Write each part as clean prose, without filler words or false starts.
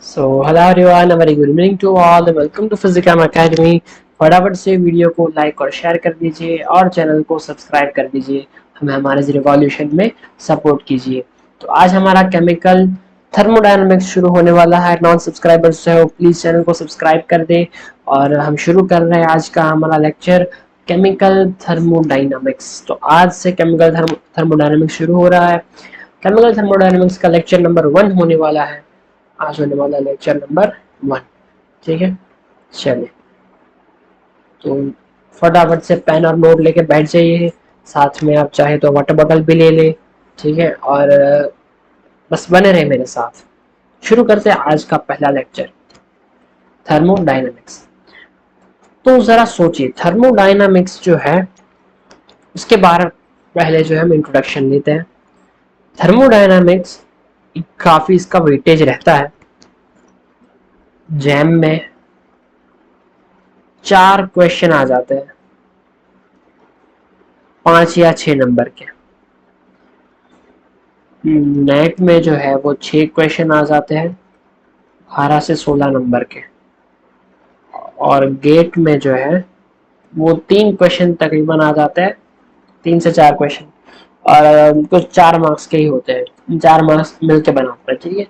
Hello everyone, very good evening to all, welcome to physics academy. फटाफट से video को like और share कर दीजिए और चैनल को सब्सक्राइब कर दीजिए। हमें हमारे रिवॉल्यूशन में सपोर्ट कीजिए। तो आज हमारा केमिकल थर्मोडायनामिक्स शुरू होने वाला है। नॉन सब्सक्राइबर्स जो है प्लीज चैनल को सब्सक्राइब कर दें। और हम शुरू कर रहे हैं आज का हमारा लेक्चर केमिकल थर्मोडायनामिक्स। तो आज से केमिकल थर्मोडायनामिक्स शुरू हो रहा है। केमिकल थर्मोडायनामिक्स का लेक्चर नंबर 1 होने वाला है। आज होने वाला लेक्चर नंबर 1। ठीक है, चलिए तो फटाफट से पेन और नोट लेके बैठ जाइए। साथ में आप चाहे तो वाटर बॉटल भी ले लें। ठीक है, और बस बने रहे मेरे साथ। शुरू करते हैं आज का पहला लेक्चर, थर्मोडायनामिक्स। तो जरा सोचिए, थर्मोडायनामिक्स जो है उसके बारे पहले जो है हम इंट्रोडक्शन लेते हैं। थर्मोडायनामिक्स काफी इसका वेटेज रहता है। जैम में 4 क्वेश्चन आ जाते हैं, 5 या 6 नंबर के। नेट में जो है वो 6 क्वेश्चन आ जाते हैं, 12 से 16 नंबर के। और गेट में जो है वो 3 क्वेश्चन तकरीबन आ जाते हैं, 3 से 4 क्वेश्चन। और कुछ 4 मार्क्स के ही होते हैं, 4 मार्क्स मिलके बनाते हैं। ठीक है,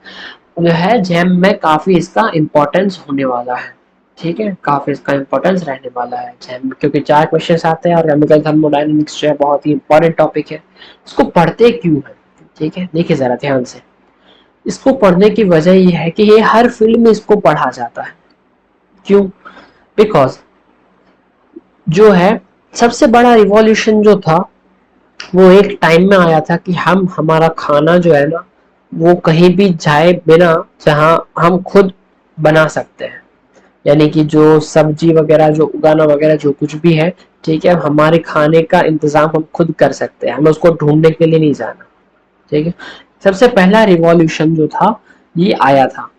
जो है जैम में काफी इसका इम्पोर्टेंस होने वाला है। ठीक है, काफी इसका इम्पोर्टेंस रहने वाला है जैम, क्योंकि 4 क्वेश्चन आते हैं। और केमिकल थर्मोडायनेमिक्स जो है बहुत ही इंपॉर्टेंट टॉपिक है। इसको पढ़ते क्यों है? ठीक है, देखिए जरा ध्यान से। इसको पढ़ने की वजह यह है कि ये हर फील्ड में इसको पढ़ा जाता है। क्यों? बिकॉज जो है सबसे बड़ा रिवॉल्यूशन जो था वो एक टाइम में आया था कि हम हमारा खाना जो है ना वो कहीं भी जाए बिना, जहां हम खुद बना सकते हैं। यानी कि जो सब्जी वगैरह, जो उगाना वगैरह, जो कुछ भी है, ठीक है, हमारे खाने का इंतजाम हम खुद कर सकते हैं, हमें उसको ढूंढने के लिए नहीं जाना। ठीक है, सबसे पहला रिवॉल्यूशन जो था ये आया था।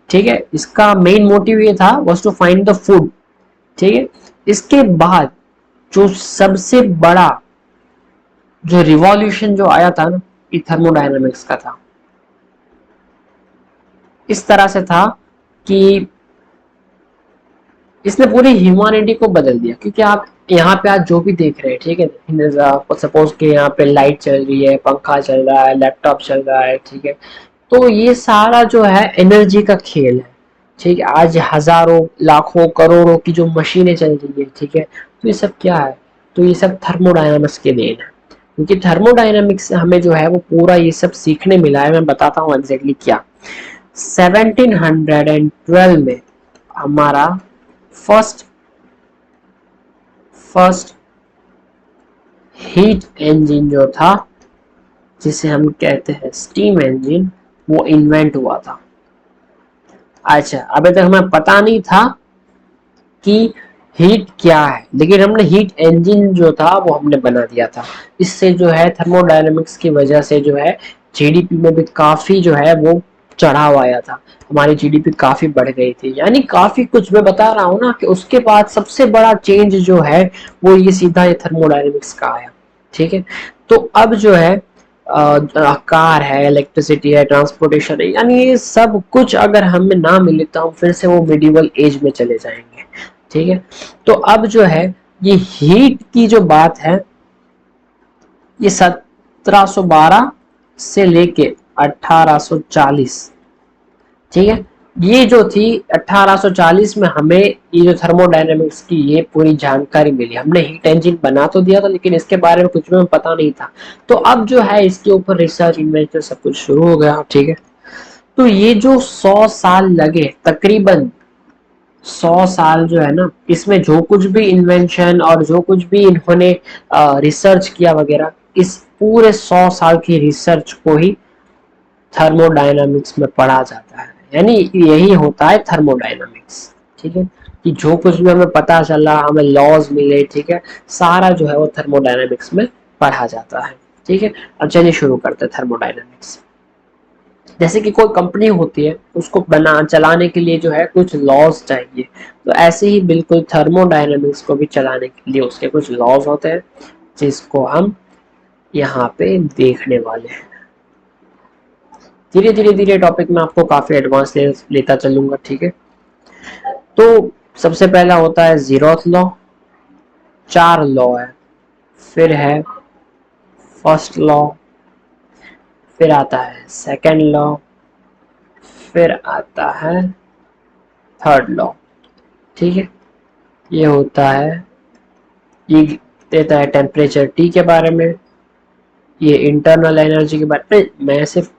ठीक है, इसका मेन मोटिव ये था was to find the food. ठीक है, इसके बाद जो सबसे बड़ा जो रिवॉल्यूशन जो आया था ना, ये थर्मोडायनामिक्स का था। इस तरह से था कि इसने पूरी ह्यूमैनिटी को बदल दिया। क्योंकि आप यहाँ पे आज जो भी देख रहे हैं, ठीक है, सपोज के यहाँ पे लाइट चल रही है, पंखा चल रहा है, लैपटॉप चल रहा है, ठीक है, तो ये सारा जो है एनर्जी का खेल है। ठीक है, आज हजारों लाखों करोड़ों की जो मशीनें चल रही है, ठीक है, तो ये सब क्या है? तो ये सब थर्मोडायनामिक्स के देन है। क्योंकि थर्मोडायनामिक्स से हमें जो है वो पूरा ये सब सीखने मिला है। मैं बताता हूँ एग्जैक्टली क्या। 1712 में हमारा फर्स्ट फर्स्ट हीट इंजन जो था, जिसे हम कहते हैं स्टीम इंजन, वो इन्वेंट हुआ था। अच्छा, अभी तक हमें पता नहीं था कि हीट क्या है, लेकिन हमने हीट इंजन जो था वो हमने बना दिया था। इससे जो है थर्मोडायनेमिक्स की वजह से जो है जीडीपी में भी काफी जो है वो चढ़ाव आया था। हमारी जीडीपी काफी बढ़ गई थी, यानी काफी कुछ। मैं बता रहा हूँ ना कि उसके बाद सबसे बड़ा चेंज जो है वो ये सीधा ये थर्मोडायनेमिक्स का आया। ठीक है, तो अब जो है कार है, इलेक्ट्रिसिटी है, ट्रांसपोर्टेशन है, यानी ये सब कुछ अगर हमें ना मिले तो हम फिर से वो मिडिवल एज में चले जाएंगे। ठीक है, तो अब जो है ये हीट की जो बात है, ये 1712 से लेके 1840, ठीक है, ये जो थी 1840 में हमें ये जो थर्मोडायनेमिक्स की ये पूरी जानकारी मिली। हमने हीट इंजन बना तो दिया था, लेकिन इसके बारे में कुछ भी हमें पता नहीं था। तो अब जो है इसके ऊपर रिसर्च, इन्वेंशन सब कुछ शुरू हो गया। ठीक है, तो ये जो 100 साल लगे, तकरीबन 100 साल जो है ना, इसमें जो कुछ भी इन्वेंशन और जो कुछ भी इन्होंने रिसर्च किया वगैरह, इस पूरे 100 साल की रिसर्च को ही थर्मोडायनामिक्स में पढ़ा जाता है। यानी यही होता है थर्मोडायनामिक्स। ठीक है, कि जो कुछ भी हमें पता चला, हमें लॉज मिले, ठीक है, सारा जो है वो थर्मोडायनामिक्स में पढ़ा जाता है। ठीक है, अब चलिए शुरू करते हैं थर्मोडायनामिक्स। जैसे कि कोई कंपनी होती है, उसको बना चलाने के लिए जो है कुछ लॉज चाहिए, तो ऐसे ही बिल्कुल थर्मोडायनामिक्स को भी चलाने के लिए उसके कुछ लॉज होते हैं, जिसको हम यहाँ पे देखने वाले हैं। धीरे धीरे धीरे टॉपिक में आपको काफी एडवांस लेता चलूंगा, ठीक है। तो सबसे पहला होता है जीरोथ लॉ, 4 लॉ है, फिर है फर्स्ट लॉ, फिर आता है सेकंड लॉ, फिर आता है थर्ड लॉ, ठीक है। ये होता है, ये देता है टेम्परेचर टी के बारे में, ये इंटरनल एनर्जी के बारे में। मैं सिर्फ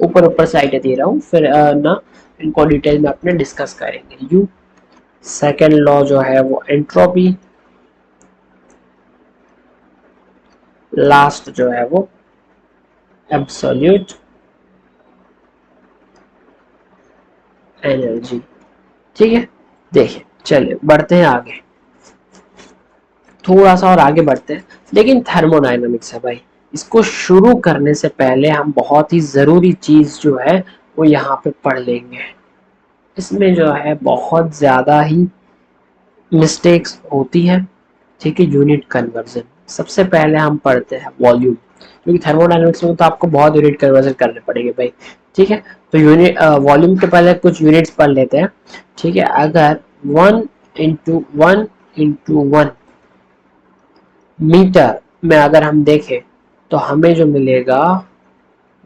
ऊपर ऊपर से आइडिया दे रहा हूँ, फिर ना इनको डिटेल में अपने डिस्कस करेंगे। यू सेकेंड लॉ जो है वो एंट्रोपी, लास्ट जो है वो एब्सोल्यूट एनर्जी, ठीक है। देखिए चलिए बढ़ते हैं आगे, थोड़ा सा और आगे बढ़ते हैं। लेकिन थर्मोडायनामिक्स है भाई, इसको शुरू करने से पहले हम बहुत ही जरूरी चीज जो है वो यहाँ पे पढ़ लेंगे। इसमें जो है बहुत ज्यादा ही मिस्टेक्स होती है, ठीक है। यूनिट कन्वर्जन सबसे पहले हम पढ़ते हैं वॉल्यूम, क्योंकि थर्मोडायनामिक्स में तो आपको बहुत यूनिट कन्वर्जन करने पड़ेंगे भाई, ठीक है। तो यूनिट वॉल्यूम के पहले कुछ यूनिट्स पढ़ लेते हैं, ठीक है। अगर 1 × 1 मीटर में अगर हम देखें तो हमें जो मिलेगा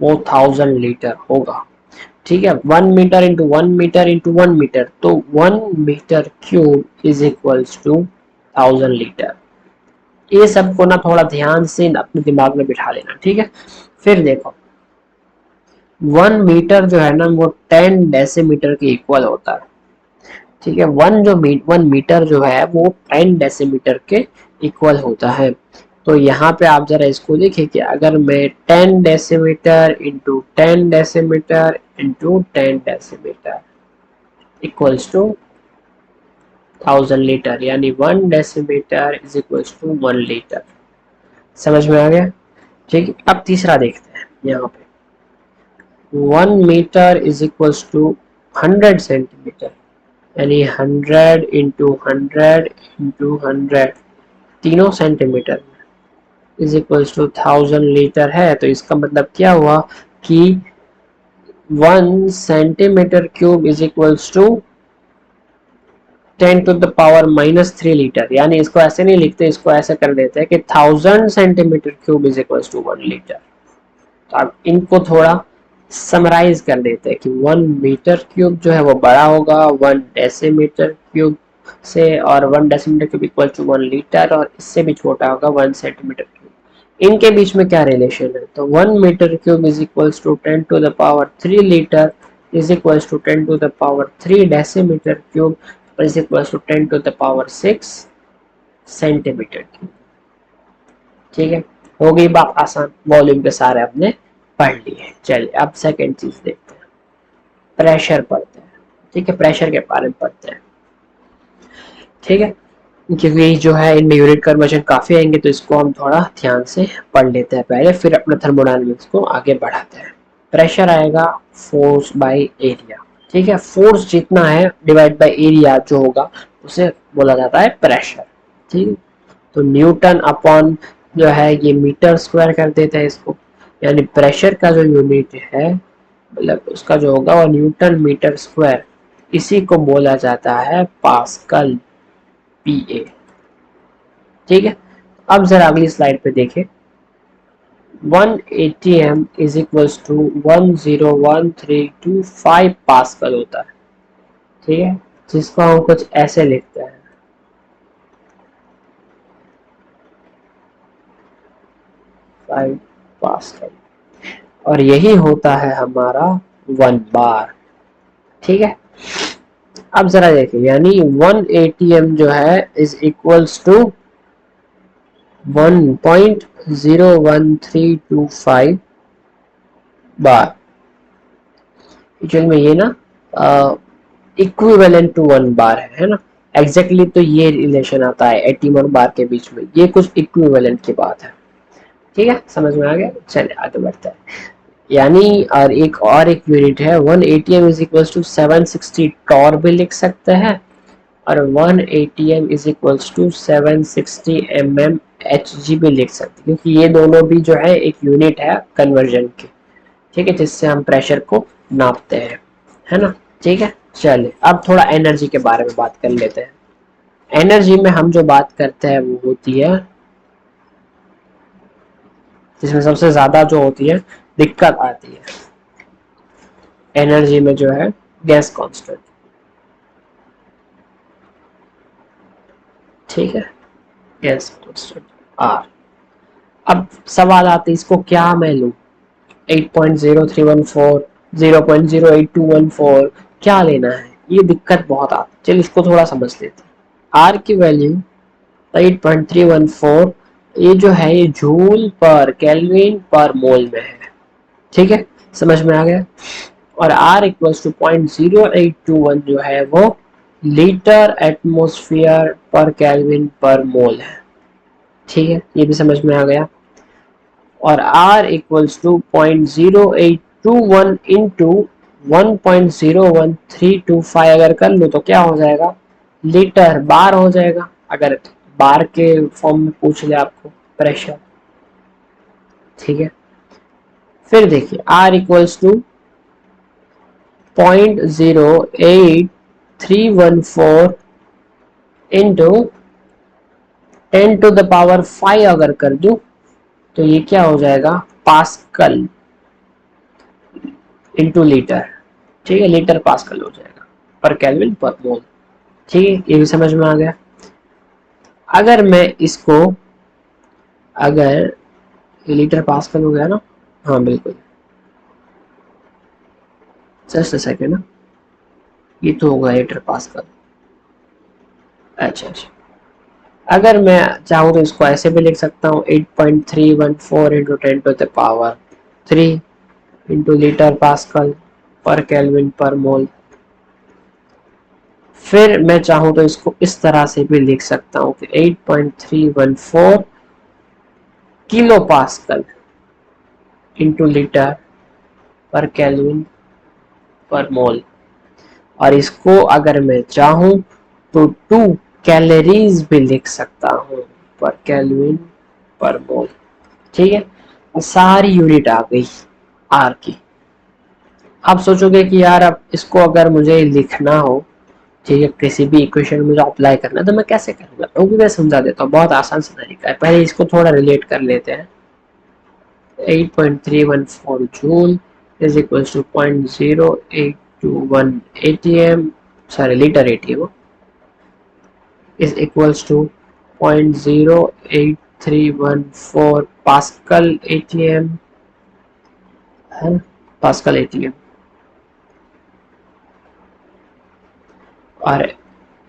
वो 1000 लीटर होगा, ठीक है। 1 मीटर इंटू 1 मीटर तो 1 metre cube is equals to 1000 litre. ये सबको ना थोड़ा ध्यान से अपने दिमाग में बिठा लेना, ठीक है। फिर देखो 1 मीटर जो है ना वो 10 डेसीमीटर के इक्वल होता है, ठीक है। 1 मीटर जो है वो 10 डेसीमीटर के इक्वल होता है। तो यहाँ पे आप जरा इसको देखिए कि अगर मैं 10 decimetre into 10 decimetre into 10 decimetre equals to 1000 litre, यानी 1 decimetre is equals to 1 litre. समझ में आ गया, ठीक है। अब तीसरा देखते हैं यहाँ पे, 1 metre is equals to 100 centimetre, यानी 100 इंटू 100 तीनों centimetre is equals to 1000 litre है। तो इसका मतलब क्या हुआ कि 1 centimetre cube is equals to 10⁻³ litre. यानी इसको ऐसे नहीं लिखते, इसको ऐसे कर देते हैं कि 1000 centimetre cube is equals to 1 litre. तो अब इनको थोड़ा समराइज कर देते हैं कि 1 मीटर क्यूब जो है वो बड़ा होगा 1 डेसीमीटर क्यूब से, और 1 decimetre cube equal to 1 litre, और इससे भी छोटा होगा 1 सेंटीमीटर क्यूब। इनके बीच में क्या रिलेशन है, तो 1 metre cube is equals to 10⁻³ litre is equals to 10⁻³ decimetre cube is equals to 10⁻6 centimetre cube, ठीक है। हो गई बात आसान, वॉल्यूम के सारे आपने पढ़ लिए। चलिए अब सेकंड चीज देखते हैं, प्रेशर पढ़ते हैं, ठीक है। प्रेशर के बारे में पढ़ते हैं, ठीक है, क्योंकि जो है इनमें यूनिट कन्वर्जन काफी आएंगे, तो इसको हम थोड़ा ध्यान से पढ़ लेते हैं पहले, फिर अपने थर्मोडायनामिक्स को आगे बढ़ाते हैं। प्रेशर आएगा फोर्स बाय एरिया, ठीक है। फोर्स जितना है डिवाइड बाय एरिया जो होगा उसे बोला जाता है प्रेशर, ठीक है। तो न्यूटन अपॉन जो है ये मीटर स्क्वायर कर देते हैं इसको, यानी प्रेशर का जो यूनिट है मतलब उसका जो होगा वो न्यूटन मीटर स्क्वायर, इसी को बोला जाता है पास्कल, पीए, ठीक है। अब जरा अगली स्लाइड पे देखें, 1 atm is equals to 101325 pascal होता है, ठीक है, जिसको हम कुछ ऐसे लिखते हैं 5 पास्कल, और यही होता है हमारा 1 बार, ठीक है। अब जरा देखिए, यानी 1 atm जो है is equals to 1.01325 bar. Actual में ये ना इक्विवेलेंट टू 1 बार है ना। एग्जैक्टली तो ये रिलेशन आता है एटीएम और बार के बीच में, ये कुछ इक्विवेलेंट की बात है, ठीक है। समझ में आ गया, चलिए आगे बढ़ते हैं। यानी और एक यूनिट है 1 atm is equals to 760 torr भी लिख सकते हैं, और 1 atm is equals to 760 mmHg भी लिख सकते हैं, क्योंकि ये दोनों भी जो है एक यूनिट है कन्वर्जन की, ठीक है, जिससे हम प्रेशर को नापते हैं, है ना। ठीक है, चलिए अब थोड़ा एनर्जी के बारे में बात कर लेते हैं। एनर्जी में हम जो बात करते हैं वो होती है, जिसमें सबसे ज्यादा जो होती है दिक्कत आती है एनर्जी में, जो है गैस कांस्टेंट। ठीक है, गैस कांस्टेंट आर। अब सवाल आते हैं इसको क्या मैं लूं, 8.0314, 0.08214, क्या लेना है, ये दिक्कत बहुत आती है। चलिए इसको थोड़ा समझ लेते हैं। आर की वैल्यू 8.314, ये जो है ये जूल पर केल्विन पर मोल में है। ठीक है, समझ में आ गया। और R इक्वल्स टू 0.0821 जो है वो लीटर एटमोस्फियर पर केल्विन पर मोल है। ठीक है, ये भी समझ में आ गया। और R इक्वल्स टू 0.0821 इंटू 1.01325 अगर कर लो तो क्या हो जाएगा, लीटर बार हो जाएगा, अगर बार के फॉर्म में पूछ ले आपको प्रेशर। ठीक है, फिर देखिए R इक्वल्स टू 0.08314 इंटू 10⁵ अगर कर दूं तो ये क्या हो जाएगा, पास्कल इंटू लीटर। ठीक है, लीटर पास्कल हो जाएगा पर केल्विन पर मोल। ठीक है, ये भी समझ में आ गया। अगर मैं इसको, अगर ये लीटर पास्कल हो गया ना, हाँ बिल्कुल, जस्ट अ सेकेंड ना, ये तो होगा लीटर पास्कल। अच्छा अच्छा, अगर मैं चाहूँ तो इसको ऐसे भी लिख सकता हूँ, 8.314 इंटू 10⁻³ इंटू लीटर पास्कल पर केल्विन पर मोल। फिर मैं चाहूँ तो इसको इस तरह से भी लिख सकता हूँ कि 8.314 किलो पास्कल इंटू लीटर पर केल्विन पर मोल। और इसको अगर मैं चाहूँ तो 2 कैलोरीज भी लिख सकता हूँ पर केल्विन पर मोल। ठीक है, सारी यूनिट आ गई आर की। आप सोचोगे कि यार अब इसको अगर मुझे लिखना हो, ठीक है, किसी भी इक्वेशन में मुझे अप्लाई करना है तो मैं कैसे करूँगा, वो भी मैं समझा देता हूँ, बहुत आसान सा तरीका है। पहले इसको थोड़ा रिलेट कर लेते हैं। 8.314 joule is equals to 0.0821 ATM, sorry litre ATM is equals to 0.08314 pascal ATM है, पास्कल ATM, और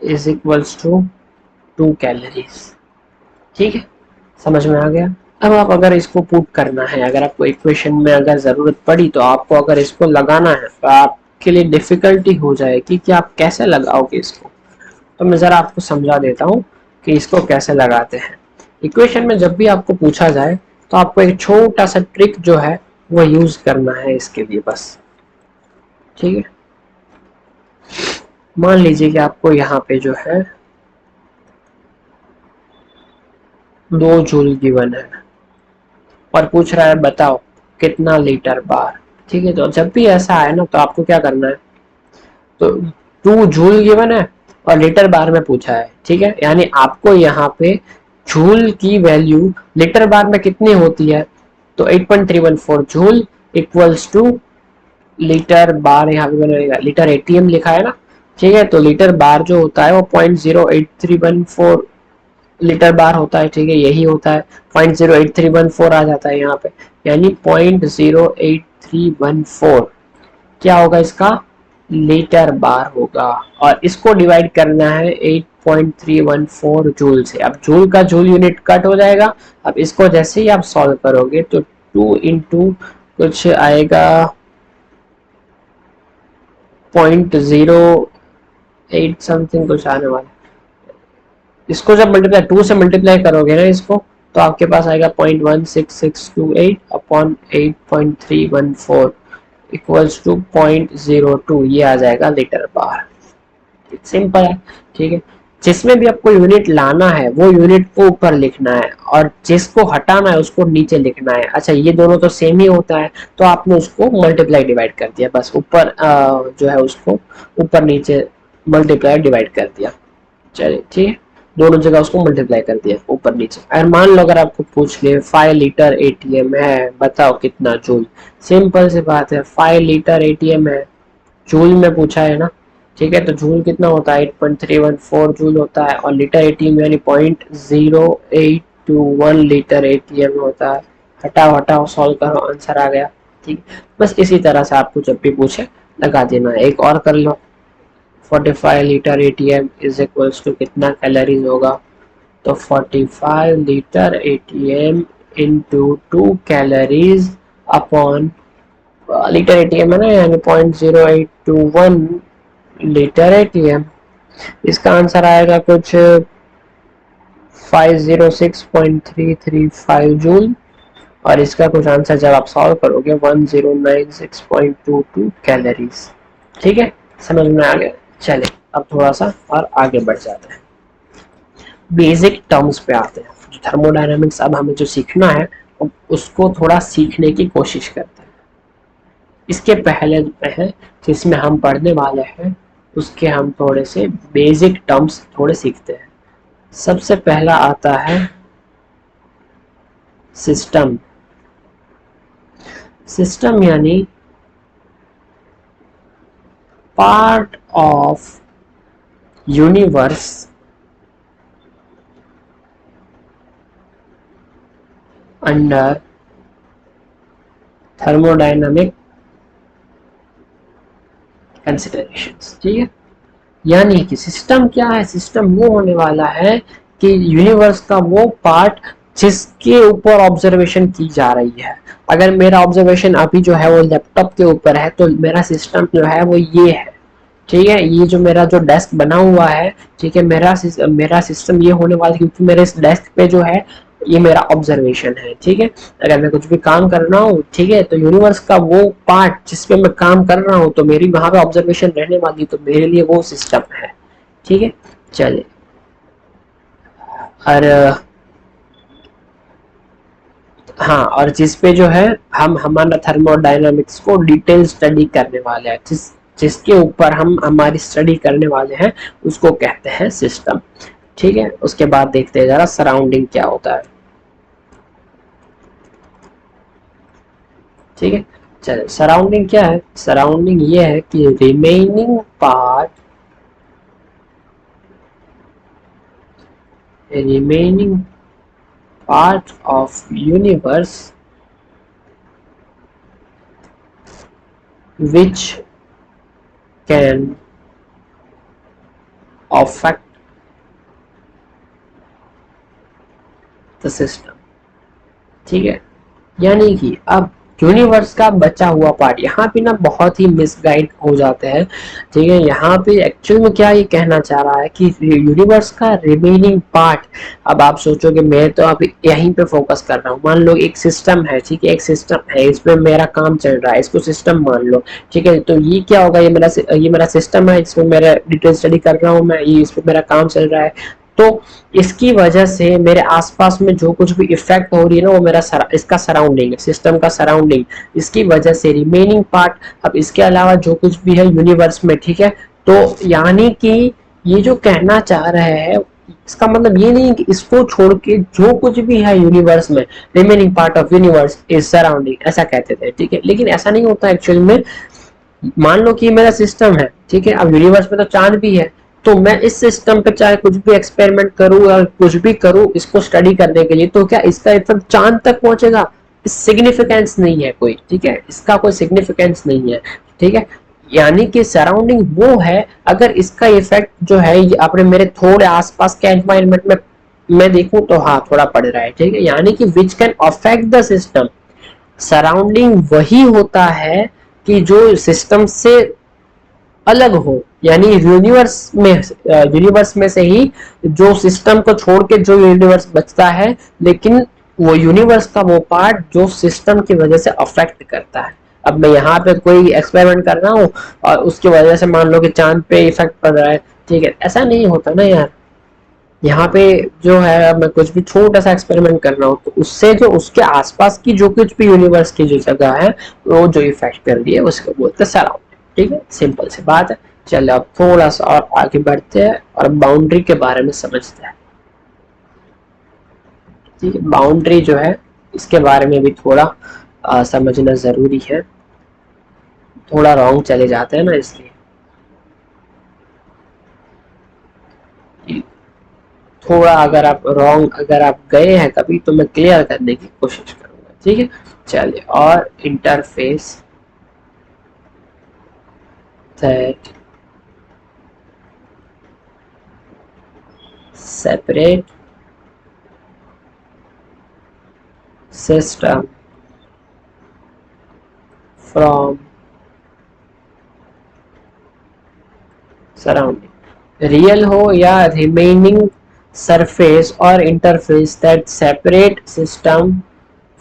इज इक्वल्स टू 2 कैलोरीज। ठीक है, समझ में आ गया। अब आप अगर इसको पुट करना है, अगर आपको इक्वेशन में अगर ज़रूरत पड़ी तो आपको अगर इसको लगाना है तो आपके लिए डिफ़िकल्टी हो जाएगी कि आप कैसे लगाओगे इसको। तो मैं ज़रा आपको समझा देता हूँ कि इसको कैसे लगाते हैं। इक्वेशन में जब भी आपको पूछा जाए तो आपको एक छोटा सा ट्रिक जो है वो यूज़ करना है इसके लिए बस। ठीक है, मान लीजिए कि आपको यहाँ पे जो है 2 जूल गिवन है और पूछ रहा है बताओ कितना लीटर बार। ठीक है, तो जब भी ऐसा आए ना तो आपको क्या करना है, तो 2 जूल गिवन है और लीटर बार में पूछा है। ठीक है, यानी आपको यहाँ पे जूल की वैल्यू लीटर बार में कितनी होती है, तो 8.314 जूल इक्वल्स टू लीटर बार, यहाँ पे बनेगा लीटर ATM लिखा है ना। ठीक है, तो लीटर बार जो होता है वो 0.08314 लीटर बार होता है। ठीक है, यही होता है, 0.08314 आ जाता है यहाँ पे, यानी 0.08314 क्या होगा इसका, लीटर बार होगा। और इसको डिवाइड करना है 8.314 जूल से। अब जूल का जूल यूनिट कट हो जाएगा। अब इसको जैसे ही आप सॉल्व करोगे तो 2 इंटू कुछ आएगा 0.08 समथिंग कुछ आने वाला। इसको जब मल्टीप्लाई 2 से मल्टीप्लाई करोगे ना इसको, तो आपके पास आएगा 0.16628 अपॉन 8.314 इक्वल्स टू 0.02, ये आ जाएगा लीटर बार। सिंपल है। ठीक है, जिसमें भी आपको यूनिट लाना है वो यूनिट को ऊपर लिखना है और जिसको हटाना है उसको नीचे लिखना है। अच्छा, ये दोनों तो सेम ही होता है, तो आपने उसको मल्टीप्लाई डिवाइड कर दिया, बस ऊपर जो है उसको ऊपर नीचे मल्टीप्लाई डिवाइड कर दिया। चलिए ठीक है, दोनों जगह उसको मल्टीप्लाई कर दिया ऊपर नीचे। अगर मान लो अगर आपको पूछ ले 5 लीटर एटीएम है, बताओ कितना जूल। सिंपल सी बात है, 5 लीटर एटीएम है, जूल में पूछा है ना, ठीक है। तो जूल कितना होता है, 8.314 जूल होता है, और लीटर एटीएम यानी 0.0821 लीटर एटीएम होता है। हटाओ हटाओ, सॉल्व करो, आंसर आ गया। ठीक, बस इसी तरह से आपको जब भी पूछे लगा देना है। एक और कर लो, 45 litre ATM is equals to कितना कैलोरीज होगा, तो 45 litre ATM into 2 calories upon litre ATM है ना, यानी 0.0821 लीटर एटीएम। इसका आंसर आएगा कुछ 506.335 जूल, और इसका कुछ आंसर जब आप सॉल्व करोगे 1096.22 कैलोरीज। ठीक है, समझ में आ गया। चले अब थोड़ा सा और आगे बढ़ जाते हैं, बेसिक टर्म्स पे आते हैं। जो थर्मोडायनामिक्स अब हमें जो सीखना है उसको थोड़ा सीखने की कोशिश करते हैं। इसके पहले है जिसमें हम पढ़ने वाले हैं उसके हम थोड़े से बेसिक टर्म्स थोड़े सीखते हैं। सबसे पहला आता है सिस्टम। सिस्टम यानी part of universe under thermodynamic considerations. ठीक है, यानी कि सिस्टम क्या है, सिस्टम वो होने वाला है कि यूनिवर्स का वो पार्ट जिसके ऊपर ऑब्जर्वेशन की जा रही है। अगर मेरा ऑब्जर्वेशन अभी जो है वो लैपटॉप के ऊपर है तो मेरा सिस्टम जो है वो ये है। ठीक है, ये जो मेरा जो डेस्क बना हुआ है, ठीक है, मेरा सिस्टम ये होने वाला है क्योंकि मेरे इस डेस्क पे जो है ये मेरा ऑब्जर्वेशन है। ठीक है, अगर मैं कुछ भी काम कर रहा हूँ, ठीक है, तो यूनिवर्स का वो पार्ट जिसपे मैं काम कर रहा हूँ तो मेरी वहां पे ऑब्जर्वेशन रहने वाली, तो मेरे लिए वो सिस्टम है। ठीक है, चलिए। और हाँ, और जिसपे जो है हम हमारा थर्मोडायनामिक्स को डिटेल स्टडी करने वाले हैं, जिसके ऊपर हम हमारी स्टडी करने वाले हैं उसको कहते हैं सिस्टम। ठीक है, उसके बाद देखते हैं जरा सराउंडिंग क्या होता है। ठीक है, चलो सराउंडिंग क्या है। सराउंडिंग ये है कि remaining part of universe which can affect the system। ठीक है, यानी कि अब यूनिवर्स का बचा हुआ पार्ट, यहाँ पे ना बहुत ही मिसगाइड हो जाते हैं। ठीक है, यहाँ पे एक्चुअल में क्या ये कहना चाह रहा है कि यूनिवर्स का रिमेनिंग पार्ट। अब आप सोचोगे मैं तो अभी यहीं पे फोकस कर रहा हूँ, मान लो एक सिस्टम है, ठीक है, एक सिस्टम है, इसमें मेरा काम चल रहा है, इसको सिस्टम मान लो। ठीक है, तो ये क्या होगा, ये मेरा सिस्टम है, इसमें मेरा डिटेल स्टडी कर रहा हूँ मैं, ये इसमें मेरा काम चल रहा है। तो इसकी वजह से मेरे आसपास में जो कुछ भी इफेक्ट हो रही है ना वो मेरा इसका सराउंडिंग है, सिस्टम का सराउंडिंग, इसकी वजह से रिमेनिंग पार्ट। अब इसके अलावा जो कुछ भी है यूनिवर्स में, ठीक है, तो यानी कि ये जो कहना चाह रहे हैं इसका मतलब ये नहीं कि इसको छोड़ के जो कुछ भी है यूनिवर्स में, remaining part of universe is surrounding, ऐसा कहते थे। ठीक है, लेकिन ऐसा नहीं होता एक्चुअली में। मान लो कि मेरा सिस्टम है, ठीक है, अब यूनिवर्स में तो चांद भी है, तो मैं इस सिस्टम पे चाहे कुछ भी एक्सपेरिमेंट करूं या कुछ भी करूं इसको स्टडी करने के लिए, तो क्या इसका इफेक्ट चांद तक पहुंचेगा? सिग्निफिकेंस नहीं है कोई। ठीक है, इसका कोई सिग्निफिकेंस नहीं है। ठीक है, यानी कि सराउंडिंग वो है, अगर इसका इफेक्ट जो है ये अपने मेरे थोड़े आसपास के एनवायरनमेंट में मैं देखूं तो हाँ थोड़ा पड़ रहा है। ठीक है, यानी कि which can affect the system. Surrounding वही होता है कि जो सिस्टम से अलग हो, यानी यूनिवर्स में से ही जो सिस्टम को छोड़ के जो यूनिवर्स बचता है, लेकिन वो यूनिवर्स का वो पार्ट जो सिस्टम की वजह से अफेक्ट करता है। अब मैं यहाँ पे कोई एक्सपेरिमेंट कर रहा हूँ और उसकी वजह से मान लो कि चांद पे इफेक्ट पड़ रहा है, ठीक है, ऐसा नहीं होता ना यार। यहाँ पे जो है मैं कुछ भी छोटा सा एक्सपेरिमेंट कर रहा हूँ तो उससे जो उसके आसपास की जो कुछ भी यूनिवर्स की जो जगह है वो जो इफेक्ट कर रही है उसको बोलते हैं सराउंडिंग। ठीक है, सिंपल सी बात है। चलो अब थोड़ा सा और आगे बढ़ते हैं और बाउंड्री के बारे में समझते हैं। ठीक है, बाउंड्री जो है इसके बारे में भी थोड़ा समझना जरूरी है, थोड़ा रॉन्ग चले जाते हैं ना इसलिए थोड़ा, अगर आप गए हैं कभी तो मैं क्लियर करने की कोशिश करूंगा। ठीक है, चलिए। और interface that separate system from surrounding, real हो या रिमेनिंग सरफेस और interface that separate system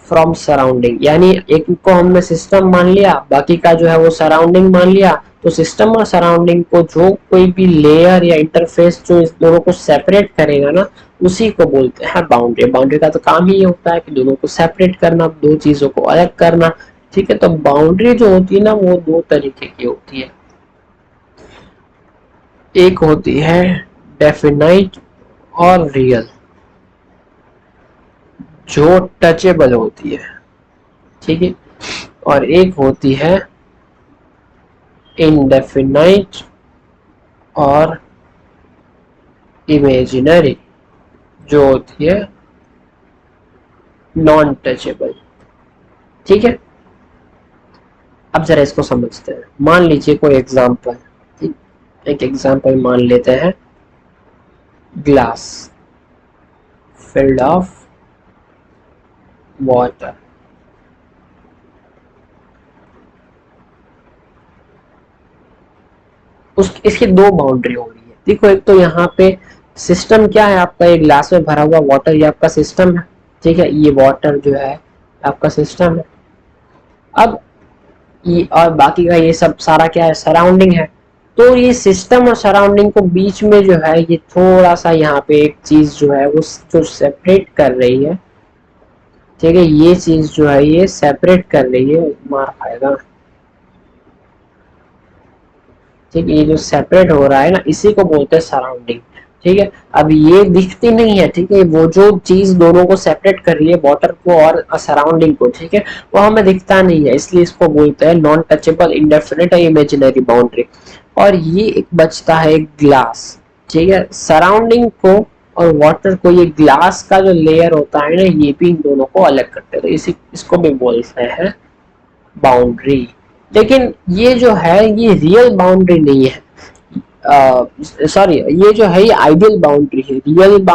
from surrounding, यानी एक को हमने सिस्टम मान लिया, बाकी का जो है वो सराउंडिंग मान लिया, तो सिस्टम और सराउंडिंग को जो कोई भी लेयर या इंटरफेस जो इस दोनों को सेपरेट करेगा ना उसी को बोलते हैं बाउंड्री। बाउंड्री का तो काम ही ये होता है कि दोनों को सेपरेट करना, दो चीजों को अलग करना। ठीक है, तो बाउंड्री जो होती है ना वो दो तरीके की होती है, एक होती है डेफिनाइट और रियल, जो टचेबल होती है। ठीक है, और एक होती है इनडेफिनाइट और इमेजिनरी, जो होती है नॉन टचेबल। ठीक है, अब जरा इसको समझते हैं। मान लीजिए कोई एग्जांपल, एक एग्जांपल मान लेते हैं, ग्लास फिल्ड ऑफ वाटर। उस इसकी दो बाउंड्री हो रही है। देखो, एक तो यहाँ पे सिस्टम क्या है आपका, एक ग्लास में भरा हुआ वाटर, ये आपका सिस्टम है। ठीक है, ये वाटर जो है आपका सिस्टम है। अब ये और बाकी का ये सब सारा क्या है, सराउंडिंग है। तो ये सिस्टम और सराउंडिंग को बीच में जो है ये थोड़ा सा यहाँ पे एक चीज जो है वो जो सेपरेट कर रही है। ठीक है, ये चीज जो है ये सेपरेट कर रही है, मार खाएगा। ठीक है, ये जो सेपरेट हो रहा है ना इसी को बोलते हैं सराउंडिंग। ठीक है, अब ये दिखती नहीं है। ठीक है, वो जो चीज दोनों को सेपरेट कर रही है, वाटर को और सराउंडिंग को, ठीक है, वो हमें दिखता नहीं है, इसलिए इसको बोलते हैं नॉन टचेबल, इंडेफिनिट और इमेजिनरी बाउंड्री। और ये एक बचता है ग्लास। ठीक है, सराउंडिंग को और वाटर को, ये ग्लास का जो लेयर होता है ना ये भी इन दोनों को अलग करते हैं, तो इसी इसको भी बोलते हैं बाउंड्री। लेकिन ये जो है ये रियल बाउंड्री नहीं है, सॉरी, ये जो है ये आइडियल बाउंड्री है, रियल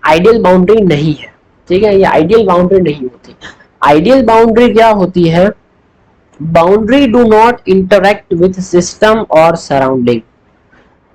आइडियल बाउंड्री नहीं है। ठीक है, ये आइडियल बाउंड्री नहीं होती। आइडियल बाउंड्री क्या होती है, boundary do not interact with system और सराउंडिंग।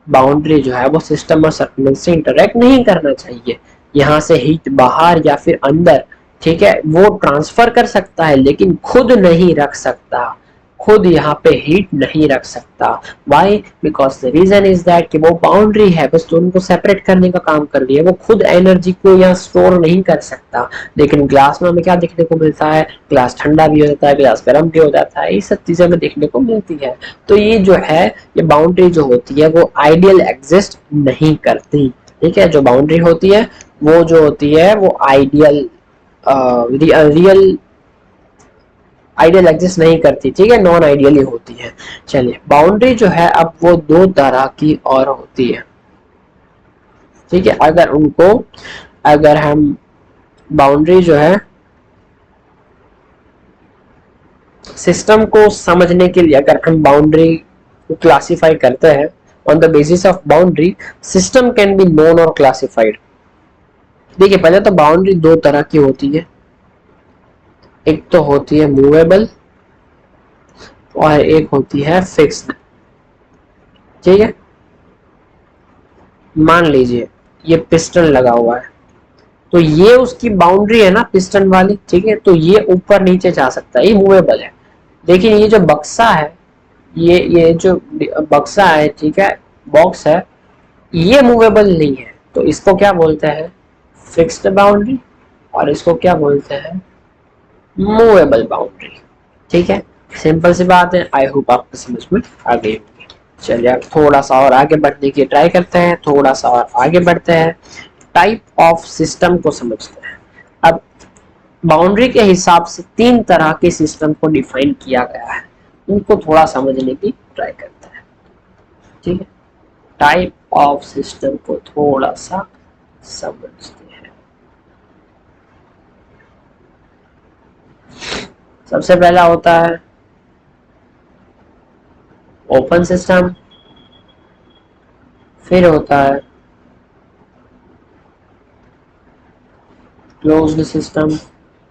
बाउंड्री जो है वो सिस्टम और सराउंडिंग से इंटरेक्ट नहीं करना चाहिए। यहाँ से हीट बाहर या फिर अंदर, ठीक है, वो ट्रांसफर कर सकता है लेकिन खुद नहीं रख सकता, खुद यहाँ पे हीट नहीं रख सकता। Why? Because the reason is that कि वो बाउंड्री है, बस दोनों को सेपरेट करने का काम कर रही है, वो खुद एनर्जी को यहाँ स्टोर नहीं कर सकता। लेकिन ग्लास में हमें क्या देखने को मिलता है, ग्लास ठंडा भी हो जाता है, ग्लास गर्म भी हो जाता है, ये सब चीजें हमें देखने को मिलती है। तो ये जो है ये बाउंड्री जो होती है वो आइडियल एग्जिस्ट नहीं करती। ठीक है, जो बाउंड्री होती है वो जो होती है वो आइडियल रियल आइडियल एग्जिस्ट नहीं करती। ठीक है, नॉन आइडियली होती है। चलिए, बाउंड्री जो है अब वो दो तरह की और होती है। ठीक है, अगर हम बाउंड्री जो है सिस्टम को समझने के लिए अगर हम बाउंड्री को क्लासिफाई करते हैं on the basis of boundary, system can be known और क्लासिफाइड। देखिए, पहले तो बाउंड्री दो तरह की होती है, एक तो होती है मूवेबल और एक होती है फिक्स्ड। ठीक है, मान लीजिए ये पिस्टन लगा हुआ है, तो ये उसकी बाउंड्री है ना पिस्टन वाली। ठीक है, तो ये ऊपर नीचे जा सकता है, ये मूवेबल है। लेकिन ये जो बक्सा है, ये जो बक्सा है, ठीक है, बॉक्स है, ये मूवेबल नहीं है, तो इसको क्या बोलते हैं, फिक्स्ड बाउंड्री, और इसको क्या बोलते हैं, मूवेबल बाउंड्री। ठीक है, सिंपल सी बात है, आई होप आपको समझ में आ गई होगी। चलिए अब थोड़ा सा और आगे बढ़ने की ट्राई करते हैं, थोड़ा सा और आगे बढ़ते हैं, टाइप ऑफ सिस्टम को समझते हैं। अब बाउंड्री के हिसाब से तीन तरह के सिस्टम को डिफाइन किया गया है, उनको थोड़ा समझने की ट्राई करते हैं। ठीक है, टाइप ऑफ सिस्टम को थोड़ा सा समझते हैं। सबसे पहला होता है ओपन सिस्टम, फिर होता है क्लोज्ड सिस्टम,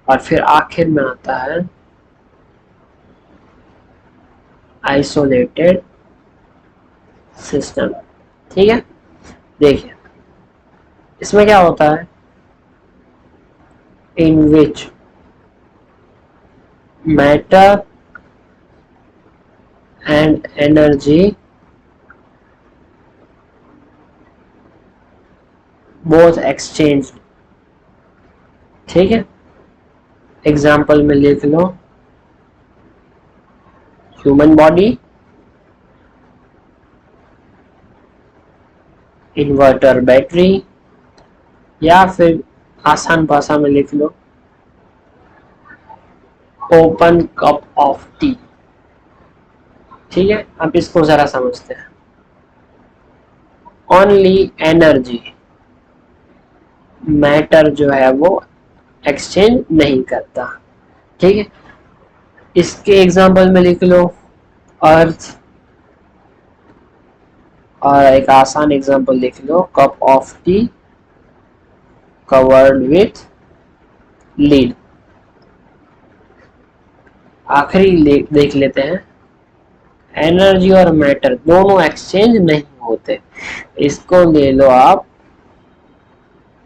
और फिर आखिर में आता है आइसोलेटेड सिस्टम। ठीक है, देखिए इसमें क्या होता है, in which matter and energy both exchange. ठीक है, एग्जाम्पल में लिख लो, ह्यूमन बॉडी, इन्वर्टर बैटरी, या फिर आसान भाषा में लिख लो ओपन कप ऑफ टी। ठीक है, अब इसको जरा समझते हैं। ओनली एनर्जी, मैटर जो है वो एक्सचेंज नहीं करता। ठीक है, इसके एग्जाम्पल में लिख लो अर्थ, और एक आसान एग्जाम्पल लिख लो cup of tea covered with lid. आखिरी देख लेते हैं, एनर्जी और मैटर दोनों एक्सचेंज नहीं होते। इसको ले लो आप,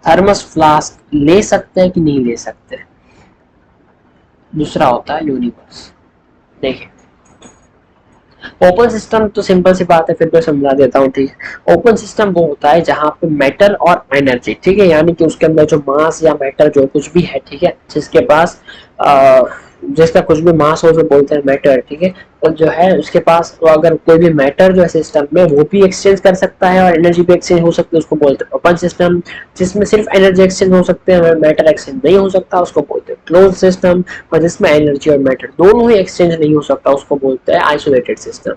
थर्मस फ्लास्क ले सकते हैं कि नहीं ले सकते। दूसरा होता है यूनिवर्स। देखिए ओपन सिस्टम तो सिंपल सी बात है, फिर मैं समझा देता हूँ। ठीक है, ओपन सिस्टम वो होता है जहाँ पे मैटर और एनर्जी, ठीक है, यानी कि उसके अंदर जो मास या मैटर जो कुछ भी है, ठीक है, जिसके पास जिसका कुछ भी मास हो जो बोलते हैं मैटर। ठीक है, तो जो है उसके पास तो अगर कोई भी मैटर जो है सिस्टम में वो भी एक्सचेंज कर सकता है और एनर्जी भी एक्सचेंज हो सकती है, उसको बोलते हैं ओपन सिस्टम। जिसमें सिर्फ एनर्जी एक्सचेंज हो सकते हैं, मैटर एक्सचेंज नहीं हो सकता, उसको बोलते हैं क्लोज सिस्टम। और जिसमें एनर्जी और मैटर दोनों ही एक्सचेंज नहीं हो सकता, उसको बोलते हैं आइसोलेटेड सिस्टम।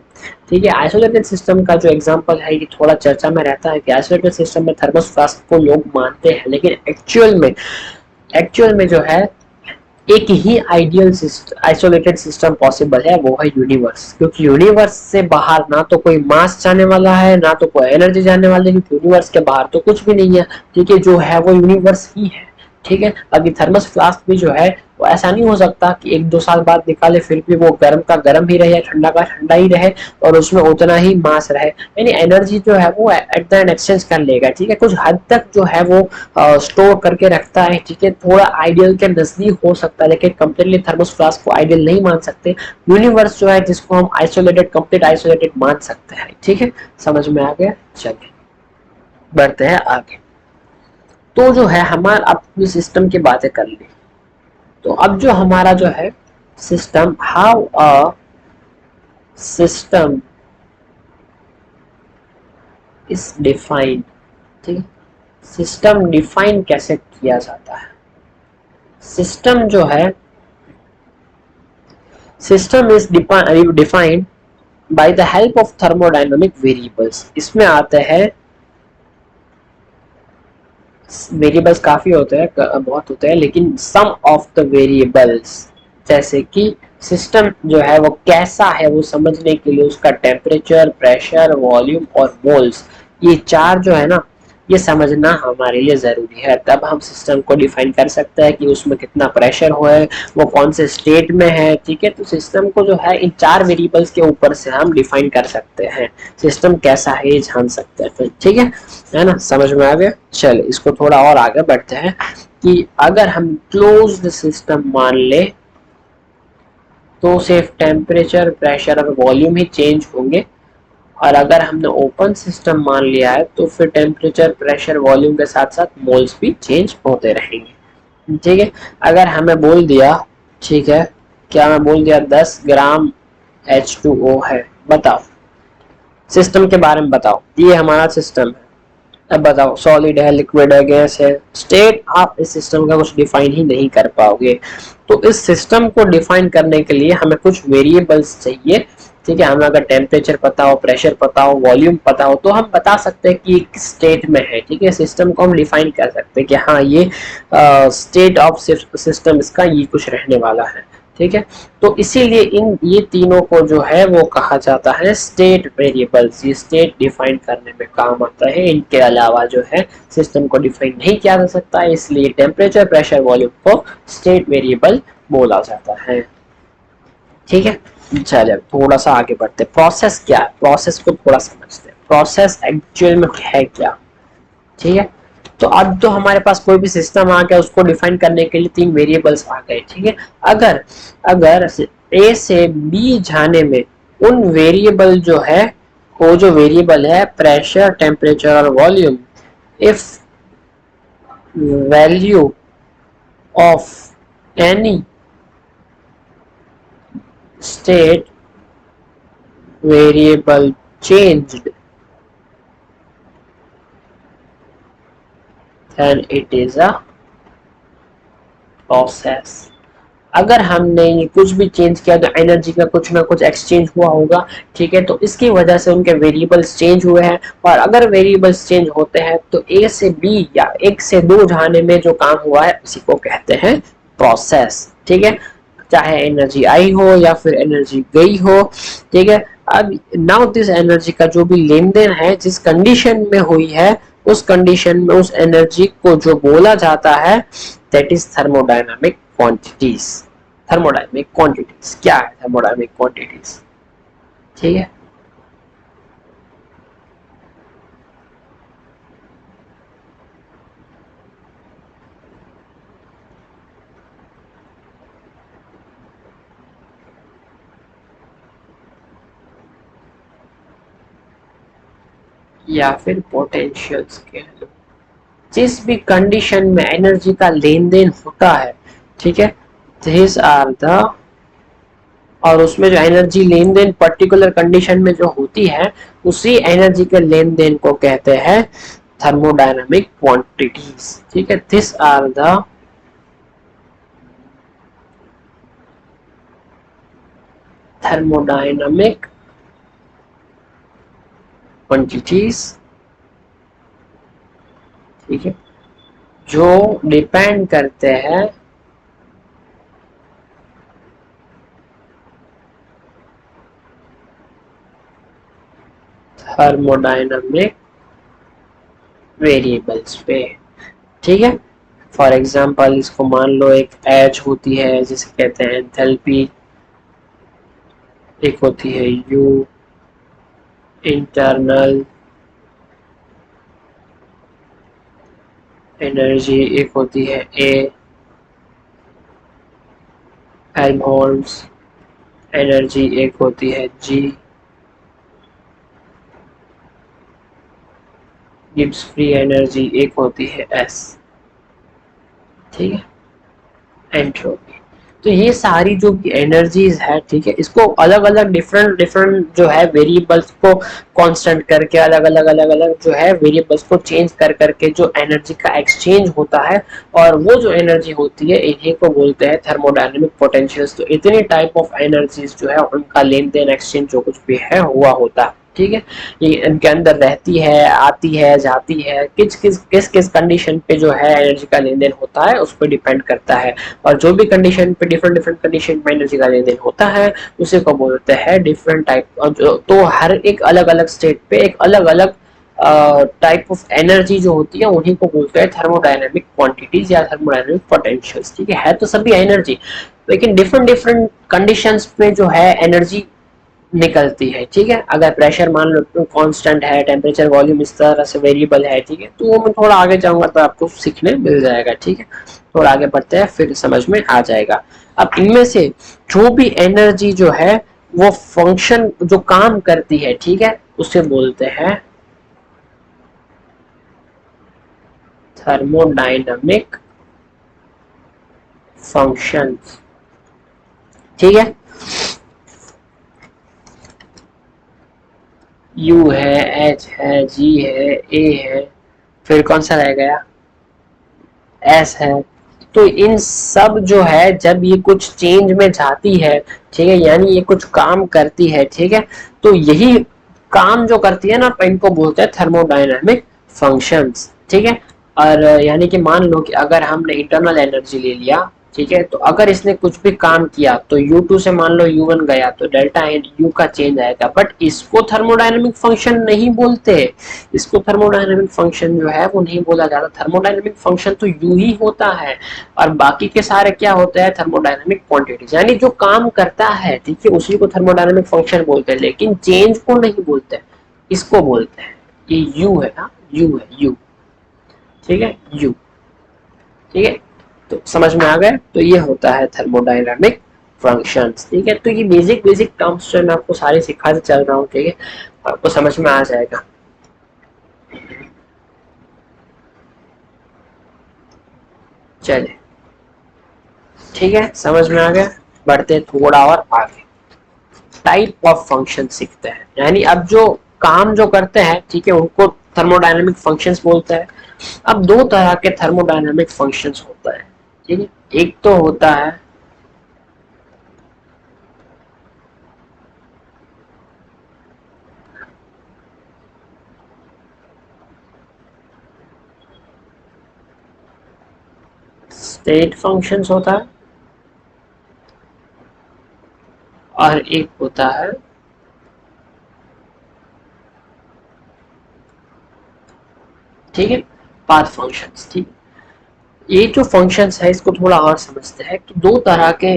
ठीक है, आइसोलेटेड सिस्टम का जो एग्जांपल है ये थोड़ा चर्चा में रहता है कि आइसोलेटेड सिस्टम में थर्मस फ्लास्क को लोग मानते हैं, लेकिन एक्चुअल में जो है एक ही आइडियल आइसोलेटेड सिस्टम पॉसिबल है, वो है यूनिवर्स। क्योंकि यूनिवर्स से बाहर ना तो कोई मास जाने वाला है, ना तो कोई एनर्जी जाने वाली है, क्योंकि यूनिवर्स के बाहर तो कुछ भी नहीं है। ठीक है, जो है वो यूनिवर्स ही है। ठीक है, अभी थर्मस फ्लास्क भी जो है वो ऐसा नहीं हो सकता कि 1-2 साल बाद निकाले फिर भी वो गर्म का गर्म ही रहे, ठंडा का ठंडा ही रहे और उसमें उतना ही मास रहे। यानी एनर्जी जो है वो एट द एंड एक्सचेंज कर लेगा। ठीक है, कुछ हद तक जो है वो स्टोर करके रखता है। ठीक है, थोड़ा आइडियल के नजदीक हो सकता है, लेकिन कंप्लीटली थर्मस फ्लास्क को आइडियल नहीं मान सकते। यूनिवर्स जो है जिसको हम आइसोलेटेड, कंप्लीट आइसोलेटेड मान सकते हैं। ठीक है, समझ में आ गया। चलिए बढ़ते हैं आगे। तो जो है हमारा अपनी सिस्टम की बातें कर ली, तो अब जो हमारा जो है system, how a system is defined. ठीक है, सिस्टम डिफाइन कैसे किया जाता है। सिस्टम जो है, system is defined by the help of thermodynamic variables. इसमें आते हैं वेरिएबल्स, काफी होते हैं, बहुत होते हैं, लेकिन सम ऑफ द वेरिएबल्स, जैसे कि सिस्टम जो है वो कैसा है वो समझने के लिए उसका टेम्परेचर, प्रेशर, वॉल्यूम और मोल्स, ये चार जो है ना, ये समझना हमारे लिए जरूरी है। तब हम सिस्टम को डिफाइन कर सकते हैं कि उसमें कितना प्रेशर हो है, वो कौन से स्टेट में है। ठीक है, तो सिस्टम को जो है इन चार वेरिएबल्स के ऊपर से हम डिफाइन कर सकते हैं, सिस्टम कैसा है ये जान सकते हैं। ठीक है ना, समझ में आ गया। चलिए इसको थोड़ा और आगे बढ़ते हैं कि अगर हम क्लोज्ड सिस्टम मान ले तो सिर्फ टेम्परेचर, प्रेशर और वॉल्यूम ही चेंज होंगे, और अगर हमने ओपन सिस्टम मान लिया है तो फिर टेम्परेचर, प्रेशर, वॉल्यूम के साथ साथ मोल्स भी चेंज होते रहेंगे। ठीक है, अगर हमें बोल दिया, ठीक है, क्या मैं बोल दिया 10 ग्राम H2O है, बताओ सिस्टम के बारे में बताओ, ये हमारा सिस्टम है। अब बताओ सॉलिड है, लिक्विड है, गैस है, स्टेट आप इस सिस्टम का कुछ डिफाइन ही नहीं कर पाओगे। तो इस सिस्टम को डिफाइन करने के लिए हमें कुछ वेरिएबल्स चाहिए। ठीक है, हमें अगर टेम्परेचर पता हो, प्रेशर पता हो, वॉल्यूम पता हो, तो हम बता सकते हैं कि किस स्टेट में है। ठीक है, सिस्टम को हम डिफाइन कर सकते हैं कि हाँ ये स्टेट ऑफ सिस्टम इसका ये कुछ रहने वाला है। ठीक है, तो इसीलिए इन ये तीनों को जो है वो कहा जाता है स्टेट वेरिएबल्स। ये स्टेट डिफाइन करने में काम आता है, इनके अलावा जो है सिस्टम को डिफाइन नहीं किया जा सकता है, इसलिए टेम्परेचर, प्रेशर, वॉल्यूम को स्टेट वेरिएबल बोला जाता है। ठीक है, चलिए थोड़ा सा आगे बढ़ते हैं। प्रोसेस क्या है, प्रोसेस को थोड़ा समझते हैं, प्रोसेस एक्चुअल में है क्या। ठीक है, तो अब तो हमारे पास कोई भी सिस्टम आ गया, उसको डिफाइन करने के लिए 3 वेरिएबल्स आ गए। ठीक है, अगर अगर ए से बी जाने में उन वेरिएबल जो है, वो जो वेरिएबल है प्रेशर, टेम्परेचर और volume, if value of any state variable changed, then it is a process। अगर हमने ये कुछ भी चेंज किया तो एनर्जी का कुछ ना कुछ एक्सचेंज हुआ होगा। ठीक है, तो इसकी वजह से उनके वेरिएबल्स चेंज हुए हैं, और अगर वेरिएबल्स चेंज होते हैं तो ए से बी या एक से दो जाने में जो काम हुआ है उसी को कहते हैं प्रोसेस। ठीक है, चाहे एनर्जी आई हो या फिर एनर्जी गई हो। ठीक है, अब नाउ दिस एनर्जी का जो भी लेन देन है, जिस कंडीशन में हुई है, उस कंडीशन में उस एनर्जी को जो बोला जाता है that is thermodynamic quantities. Thermodynamic quantities क्या है, थर्मोडायनामिक क्वांटिटीज। ठीक है, या फिर पोटेंशियल्स के, जिस भी कंडीशन में एनर्जी का लेन देन होता है। ठीक है, दिस आर द, और उसमें जो एनर्जी लेन देन पर्टिकुलर कंडीशन में जो होती है, उसी एनर्जी के लेन देन को कहते हैं थर्मोडायनामिक क्वांटिटीज। ठीक है, this are the thermodynamic quantities. ठीक है, जो डिपेंड करते हैं थर्मोडायनामिक वेरिएबल्स पे। ठीक है, फॉर एग्जांपल इसको मान लो एक एच होती है जिसे कहते हैं एंथैल्पी, एक होती है यू इंटरनल एनर्जी, एक होती है ए हेल्महोल्ट्ज एनर्जी, एक होती है जी गिब्स फ्री एनर्जी, एक होती है एस। ठीक है, एंट्रोपी। तो ये सारी जो एनर्जीज है, ठीक है, इसको अलग अलग डिफरेंट डिफरेंट जो है वेरिएबल्स को कांस्टेंट करके, अलग अलग जो है वेरिएबल्स को चेंज कर करके जो एनर्जी का एक्सचेंज होता है, और वो जो एनर्जी होती है इन्हीं को बोलते हैं थर्मोडायनेमिक पोटेंशियल्स। तो इतनी टाइप ऑफ एनर्जीज जो है उनका लेन देन एक्सचेंज जो कुछ भी है हुआ होता है। ठीक है, ये इनके अंदर रहती है, आती है, जाती है, किस किस कंडीशन पे जो है एनर्जी का लेन देन होता है उस पर डिपेंड करता है। और जो भी कंडीशन पे डिफरेंट डिफरेंट कंडीशन में एनर्जी का लेन देन होता है उसे को बोलते हैं डिफरेंट टाइप। तो हर एक अलग अलग स्टेट पे एक अलग अलग टाइप ऑफ एनर्जी जो होती है उन्हीं को बोलते हैं थर्मोडायनेमिक क्वांटिटीज या थर्मोडायनेमिक पोटेंशियल्स। ठीक है तो सभी एनर्जी, लेकिन डिफरेंट डिफरेंट कंडीशंस पे जो है एनर्जी निकलती है। ठीक है, अगर प्रेशर मान लो कांस्टेंट है, टेम्परेचर, वॉल्यूम इस तरह से वेरिएबल है। ठीक है, तो वो मैं थोड़ा आगे जाऊंगा तो आपको सीखने मिल जाएगा। ठीक है, थोड़ा आगे बढ़ते हैं फिर समझ में आ जाएगा। अब इनमें से जो भी एनर्जी जो है वो फंक्शन जो काम करती है, ठीक है, उसे बोलते हैं थर्मोडायनामिक फंक्शंस। ठीक है, U है, H है, G है, A है, फिर कौन सा रह गया, S है। तो इन सब जो है जब ये कुछ चेंज में जाती है, ठीक है, यानी ये कुछ काम करती है, ठीक है, तो यही काम जो करती है ना, इनको बोलते हैं थर्मोडायनामिक फंक्शंस। ठीक है, और यानी कि मान लो कि अगर हमने इंटरनल एनर्जी ले लिया, ठीक है, तो अगर इसने कुछ भी काम किया तो U2 से मान लो U1 गया तो डेल्टा एंड U का चेंज आएगा, बट इसको थर्मोडायनामिक फंक्शन नहीं बोलते। इसको थर्मोडायनामिक फंक्शन जो है वो नहीं बोला जाता। थर्मोडायनामिक फंक्शन तो यू ही होता है, और बाकी के सारे क्या होते हैं, थर्मोडायनामिक क्वांटिटीज, यानी जो काम करता है, ठीक है, उसी को थर्मोडायनामिक फंक्शन बोलते हैं, लेकिन चेंज को नहीं बोलते, इसको बोलते हैं। ये यू है ना, यू है, यू, ठीक है, यू, ठीक है, तो समझ में आ गया। तो ये होता है थर्मोडायनामिक फंक्शंस। ठीक है, तो ये बेसिक बेसिक टर्म्स जो मैं आपको सारे सिखाते चल रहा हूँ, ठीक है, आपको समझ में आ जाएगा। चलिए, ठीक है, समझ में आ गया। बढ़ते थोड़ा और आगे, टाइप ऑफ फंक्शन सीखते हैं, यानी अब जो काम जो करते हैं, ठीक है, उनको थर्मोडायनामिक फंक्शंस बोलते हैं। अब दो तरह के थर्मोडायनामिक फंक्शंस होता है, ठीक है, एक तो होता है स्टेट फंक्शंस होता है, और एक होता है, ठीक है, पाथ फंक्शंस। ठीक, ये जो फंक्शंस है इसको थोड़ा और समझते हैं। तो दो तरह के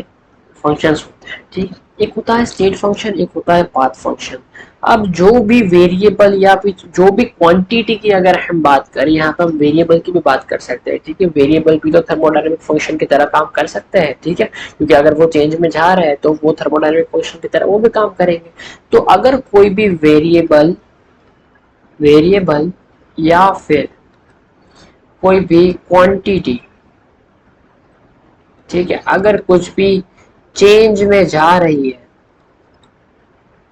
फंक्शंस होते हैं, ठीक, एक होता है स्टेट फंक्शन, एक होता है पाथ फंक्शन। अब जो भी वेरिएबल या फिर जो भी क्वांटिटी की अगर हम बात करें, यहाँ पर हम वेरिएबल की भी बात कर सकते हैं, ठीक है, वेरिएबल भी तो थर्मोडायनेमिक फंक्शन की तरह काम कर सकते हैं, ठीक है, क्योंकि अगर वो चेंज में जा रहे हैं तो वो थर्मोडायनेमिक फंक्शन की तरह वो भी काम करेंगे। तो अगर कोई भी वेरिएबल वेरिएबल या फिर कोई भी क्वांटिटी, ठीक है, अगर कुछ भी चेंज में जा रही है,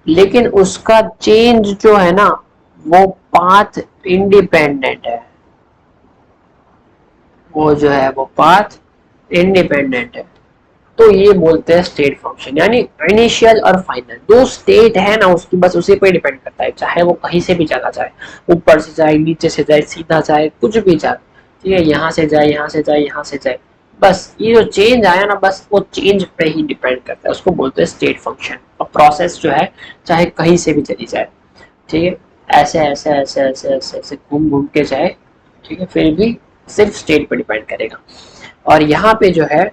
लेकिन उसका चेंज जो है ना वो पाथ इंडिपेंडेंट है, वो जो है वो पाथ इंडिपेंडेंट है, तो ये बोलते हैं स्टेट फंक्शन। यानी इनिशियल और फाइनल दो स्टेट है ना उसकी, बस उसी पे डिपेंड करता है, चाहे वो कहीं से भी चला जाए, ऊपर से जाए, नीचे से जाए, सीधा जाए, कुछ भी जाए, ठीक है, यहाँ से जाए, यहाँ से जाए, यहाँ से जाए, बस ये जो चेंज आया ना, बस वो चेंज पे ही डिपेंड करता है, उसको बोलते हैं स्टेट फंक्शन। और प्रोसेस जो है चाहे कहीं से भी चली जाए, ठीक है, ऐसे ऐसे ऐसे ऐसे ऐसे ऐसे घूम घूम के जाए, ठीक है, फिर भी सिर्फ स्टेट पे डिपेंड करेगा। और यहाँ पे जो है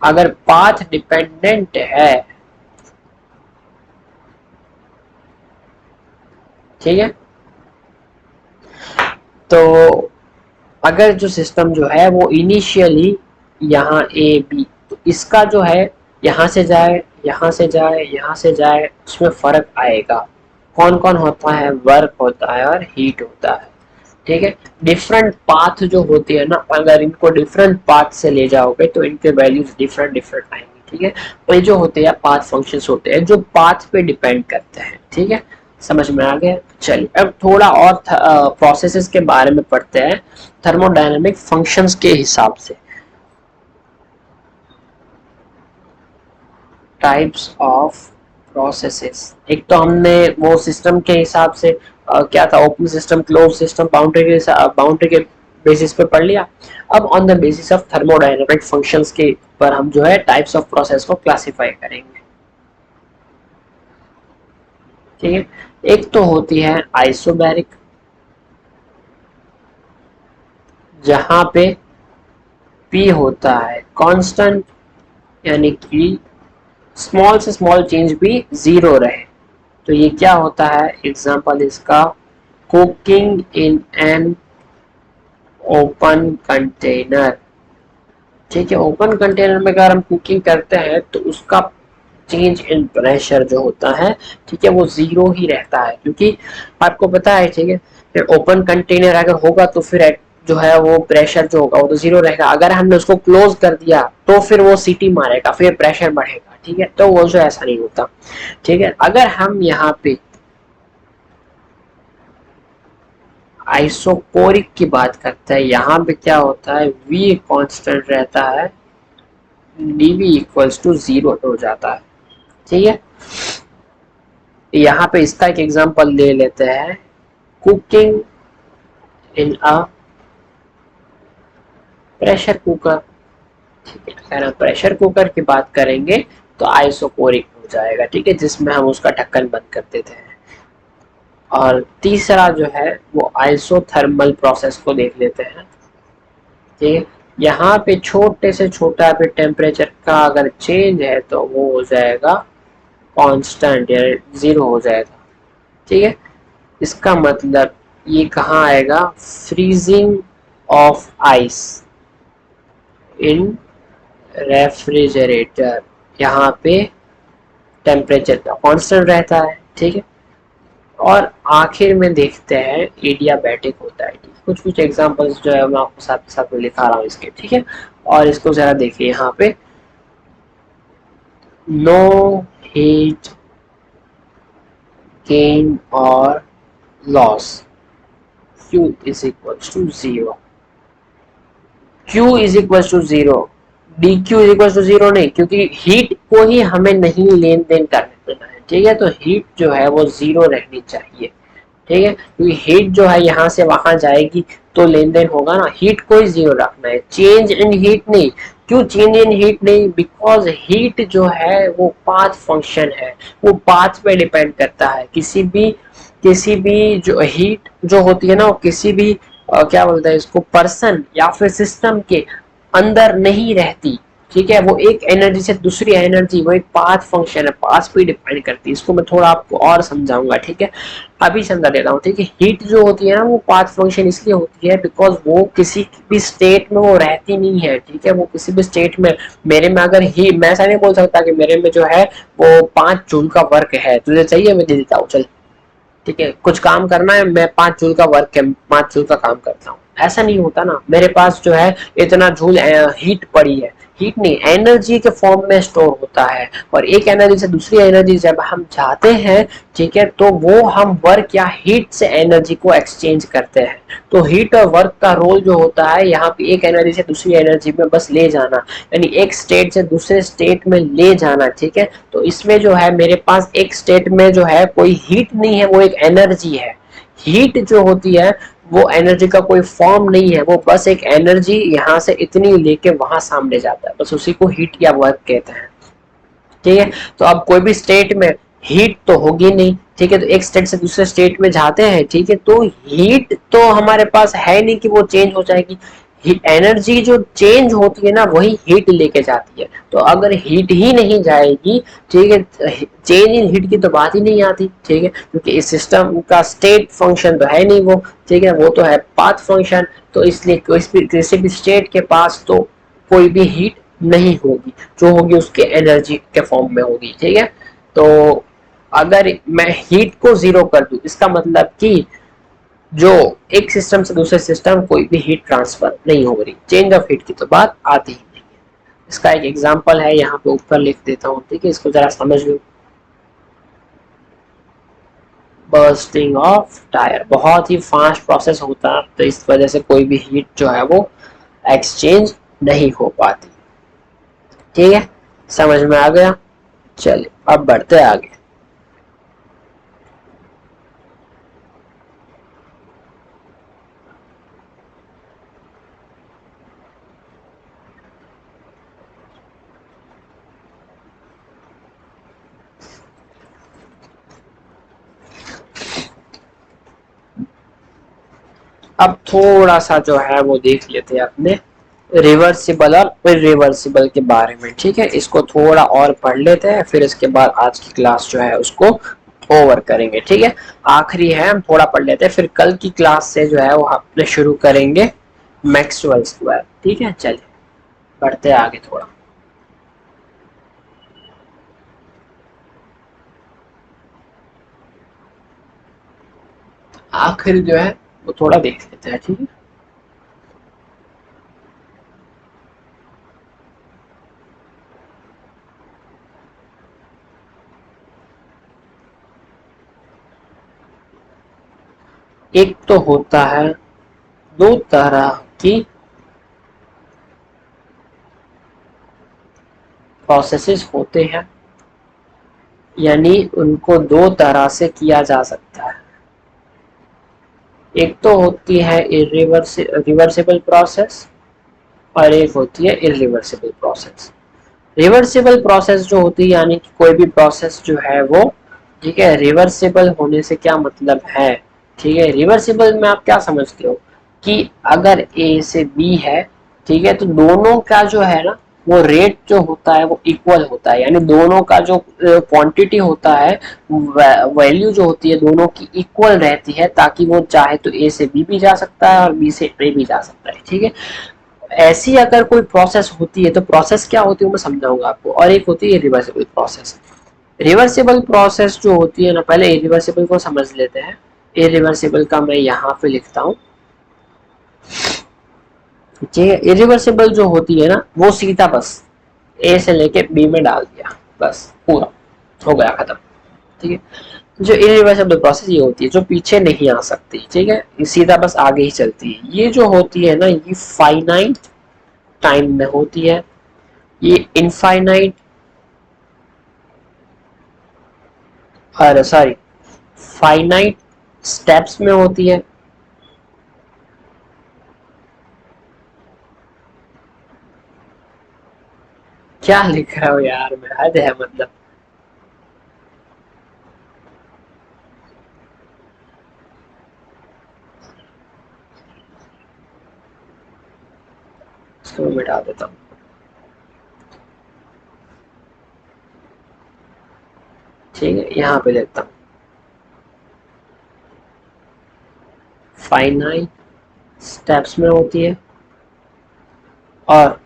अगर पाथ डिपेंडेंट है, ठीक है, तो अगर जो सिस्टम जो है वो इनिशियली यहाँ ए बी, तो इसका जो है यहाँ से जाए, यहाँ से जाए, यहाँ से जाए, उसमें फर्क आएगा। कौन कौन होता है, वर्क होता है और हीट होता है, ठीक है। डिफरेंट पाथ जो होती है ना, अगर इनको डिफरेंट पाथ से ले जाओगे तो इनके वैल्यूज डिफरेंट डिफरेंट आएंगे, ठीक है। तो ये जो होते हैं पाथ फंक्शंस होते हैं जो पाथ पे डिपेंड करते हैं, ठीक है, समझ में आ गया। चलिए अब थोड़ा और प्रोसेसेस के बारे में पढ़ते हैं थर्मोडायनेमिक फंक्शंस के हिसाब से। टाइप्स ऑफ प्रोसेसेस, एक तो हमने वो सिस्टम के हिसाब से क्या था, open system, close system, boundary के बेसिस पे पढ़ लिया। अब on the basis of thermodynamic functions के पर हम जो है टाइप्स ऑफ प्रोसेस को क्लासिफाई करेंगे, ठीक है। एक तो होती है आइसोबैरिक, जहां पे P होता है कांस्टेंट, यानी कि स्मॉल से स्मॉल चेंज भी जीरो रहे। तो ये क्या होता है, एग्जांपल इसका cooking in an open container, ठीक है। ओपन कंटेनर में अगर हम कुकिंग करते हैं तो उसका चेंज इन प्रेशर जो होता है, ठीक है, वो जीरो ही रहता है, क्योंकि आपको पता है, ठीक है, फिर ओपन कंटेनर अगर होगा तो फिर जो है वो प्रेशर जो होगा वो तो जीरो रहेगा। अगर हमने उसको क्लोज कर दिया तो फिर वो सीटी मारेगा, फिर प्रेशर बढ़ेगा, ठीक है, तो वो जो ऐसा नहीं होता, ठीक है। अगर हम यहाँ पे आइसोकोरिक की बात करते हैं, यहाँ पे क्या होता है, V कांस्टेंट रहता है, dV इक्वल्स टू जीरो हो जाता है, ठीक है। यहाँ पे इसका एक एग्जांपल ले लेते हैं, cooking in a pressure cooker, ठीक है। अगर हम प्रेशर कुकर की बात करेंगे तो आइसोकोरिक हो जाएगा, ठीक है, जिसमें हम उसका ढक्कन बंद कर देते हैं। और तीसरा जो है वो आइसोथर्मल प्रोसेस को देख लेते हैं, ठीक है। यहाँ पे छोटे से छोटा भी टेम्परेचर का अगर चेंज है तो वो हो जाएगा कांस्टेंट या जीरो हो जाएगा, ठीक है। इसका मतलब ये कहाँ आएगा, freezing of ice in refrigerator, यहाँ पे टेम्परेचर का कांस्टेंट रहता है, ठीक है। और आखिर में देखते हैं एडियाबैटिक होता है, कुछ कुछ एग्जांपल्स जो है मैं आपको साथ साथ में लिखा रहा हूँ इसके, ठीक है। और इसको जरा देखिए, यहाँ पे नो हीट गेन और loss, Q is equal to zero, Q is equal to zero, D Q is equal to zero नहीं, क्योंकि हीट को ही हमें नहीं लेन देन करने देना है, ठीक है। तो हीट जो है वो जीरो रहनी चाहिए, ठीक है, क्योंकि हीट जो है यहाँ से वहां जाएगी तो लेन देन होगा ना, हीट को ही जीरो रखना है, चेंज इन हीट नहीं। क्यों चेंज इन हीट नहीं, बिकॉज हीट जो है वो पाथ फंक्शन है, वो पाथ पे डिपेंड करता है। किसी भी जो हीट जो होती है ना, वो किसी भी क्या बोलते हैं इसको, पर्सन या फिर सिस्टम के अंदर नहीं रहती, ठीक है। वो एक एनर्जी से दूसरी एनर्जी, वो एक पाथ फंक्शन है, पाथ पे डिपेंड करती है। इसको मैं थोड़ा आपको और समझाऊंगा, ठीक है, अभी समझा देता हूँ, ठीक है। हीट जो होती है ना, वो पाथ फंक्शन इसलिए होती है बिकॉज वो किसी भी स्टेट में वो रहती नहीं है, ठीक है। वो किसी भी स्टेट में, मेरे में अगर ही मैं ऐसा नहीं बोल सकता कि मेरे में जो है वो 5 जूल का वर्क है, तुझे चाहिए मैं दे देता हूँ, चल, ठीक है, कुछ काम करना है, मैं 5 जूल का वर्क है, 5 जूल का काम करता हूँ, ऐसा नहीं होता ना। मेरे पास जो है इतना जूल हीट पड़ी है, हीट नहीं, एनर्जी के फॉर्म में स्टोर होता है। और एक एनर्जी से दूसरी एनर्जी जब हम चाहते हैं, ठीक है, तो वो हम वर्क या हीट से एनर्जी को एक्सचेंज करते हैं। तो हीट और वर्क का रोल जो होता है यहाँ पे एक एनर्जी से दूसरी एनर्जी में बस ले जाना, यानी एक स्टेट से दूसरे स्टेट में ले जाना, ठीक है। तो इसमें जो है मेरे पास एक स्टेट में जो है कोई हीट नहीं है, वो एक एनर्जी है। हीट जो होती है वो एनर्जी का कोई फॉर्म नहीं है, वो बस एक एनर्जी यहाँ से इतनी लेके वहां सामने जाता है, बस उसी को हीट या वर्क कहते हैं, ठीक है। तो अब कोई भी स्टेट में हीट तो होगी नहीं, ठीक है, तो एक स्टेट से दूसरे स्टेट में जाते हैं, ठीक है, तो हीट तो हमारे पास है नहीं कि वो चेंज हो जाएगी। एनर्जी जो चेंज होती है ना, वही हीट लेके जाती है। तो अगर हीट ही नहीं जाएगी, ठीक है, चेंज इन हीट की तो बात ही नहीं आती, ठीक है, क्योंकि इस सिस्टम का स्टेट फंक्शन तो है नहीं वो, ठीक है, वो तो है पाथ फंक्शन। तो इसलिए किसी भी स्टेट के पास तो कोई भी हीट नहीं होगी, जो होगी उसके एनर्जी के फॉर्म में होगी, ठीक है। तो अगर मैं हीट को जीरो कर दूं, इसका मतलब कि जो एक सिस्टम से दूसरे सिस्टम कोई भी हीट ट्रांसफर नहीं हो रही, चेंज ऑफ हीट की तो बात आती ही नहीं है। इसका एक एग्जांपल है, यहाँ पे ऊपर लिख देता हूँ, ठीक है, इसको जरा समझ लो। बर्स्टिंग ऑफ टायर बहुत ही फास्ट प्रोसेस होता है, तो इस वजह से कोई भी हीट जो है वो एक्सचेंज नहीं हो पाती, ठीक है, समझ में आ गया। चलिए अब बढ़ते आगे। अब थोड़ा सा जो है वो देख लेते हैं अपने रिवर्सिबल और इरिवर्सिबल के बारे में, ठीक है, इसको थोड़ा और पढ़ लेते हैं, फिर इसके बाद आज की क्लास जो है उसको ओवर करेंगे, ठीक है। आखिरी है, हम थोड़ा पढ़ लेते हैं, फिर कल की क्लास से जो है वो अपने शुरू करेंगे मैक्सवेल स्क्वायर, ठीक है। चलिए बढ़ते आगे थोड़ा। आखिर जो है वो थोड़ा देख लेते हैं, ठीक है। एक तो होता है दो तरह की प्रोसेसेस होते हैं, यानी उनको दो तरह से किया जा सकता है। एक तो होती है रिवर्सिबल प्रोसेस और एक होती है इरिवर्सिबल प्रोसेस। रिवर्सिबल प्रोसेस जो होती है, यानी कि कोई भी प्रोसेस जो है वो, ठीक है, रिवर्सिबल होने से क्या मतलब है, ठीक है, रिवर्सिबल में आप क्या समझते हो कि अगर ए से बी है, ठीक है, तो दोनों का जो है ना वो रेट जो होता है वो इक्वल होता है, यानी दोनों का जो क्वांटिटी होता है, वैल्यू जो होती है दोनों की इक्वल रहती है, ताकि वो चाहे तो ए से बी भी जा सकता है और बी से ए भी जा सकता है, ठीक है। ऐसी अगर कोई प्रोसेस होती है तो प्रोसेस क्या होती है मैं समझाऊंगा आपको। और एक होती है रिवर्सिबल प्रोसेस। रिवर्सिबल प्रोसेस जो होती है ना, पहले इरिवर्सिबल को समझ लेते हैं। इरिवर्सिबल का मैं यहाँ पे लिखता हूँ, ठीक है। इरिवर्सिबल जो होती है ना वो सीधा बस ए से लेके बी में डाल दिया, बस पूरा हो गया खत्म, ठीक है। जो इरिवर्सिबल प्रोसेस ये होती है जो पीछे नहीं आ सकती, ठीक है, ये सीधा बस आगे ही चलती है। ये जो होती है ना ये फाइनाइट टाइम में होती है, ये इनफाइनाइट, अरे सॉरी, फाइनाइट स्टेप्स में होती है। क्या लिख रहा हूँ यार मैं, हद है मतलब। इसको मैं मिटा देता हूँ, ठीक है, यहाँ पे लिखता हूँ फाइनाइट स्टेप्स में होती है। और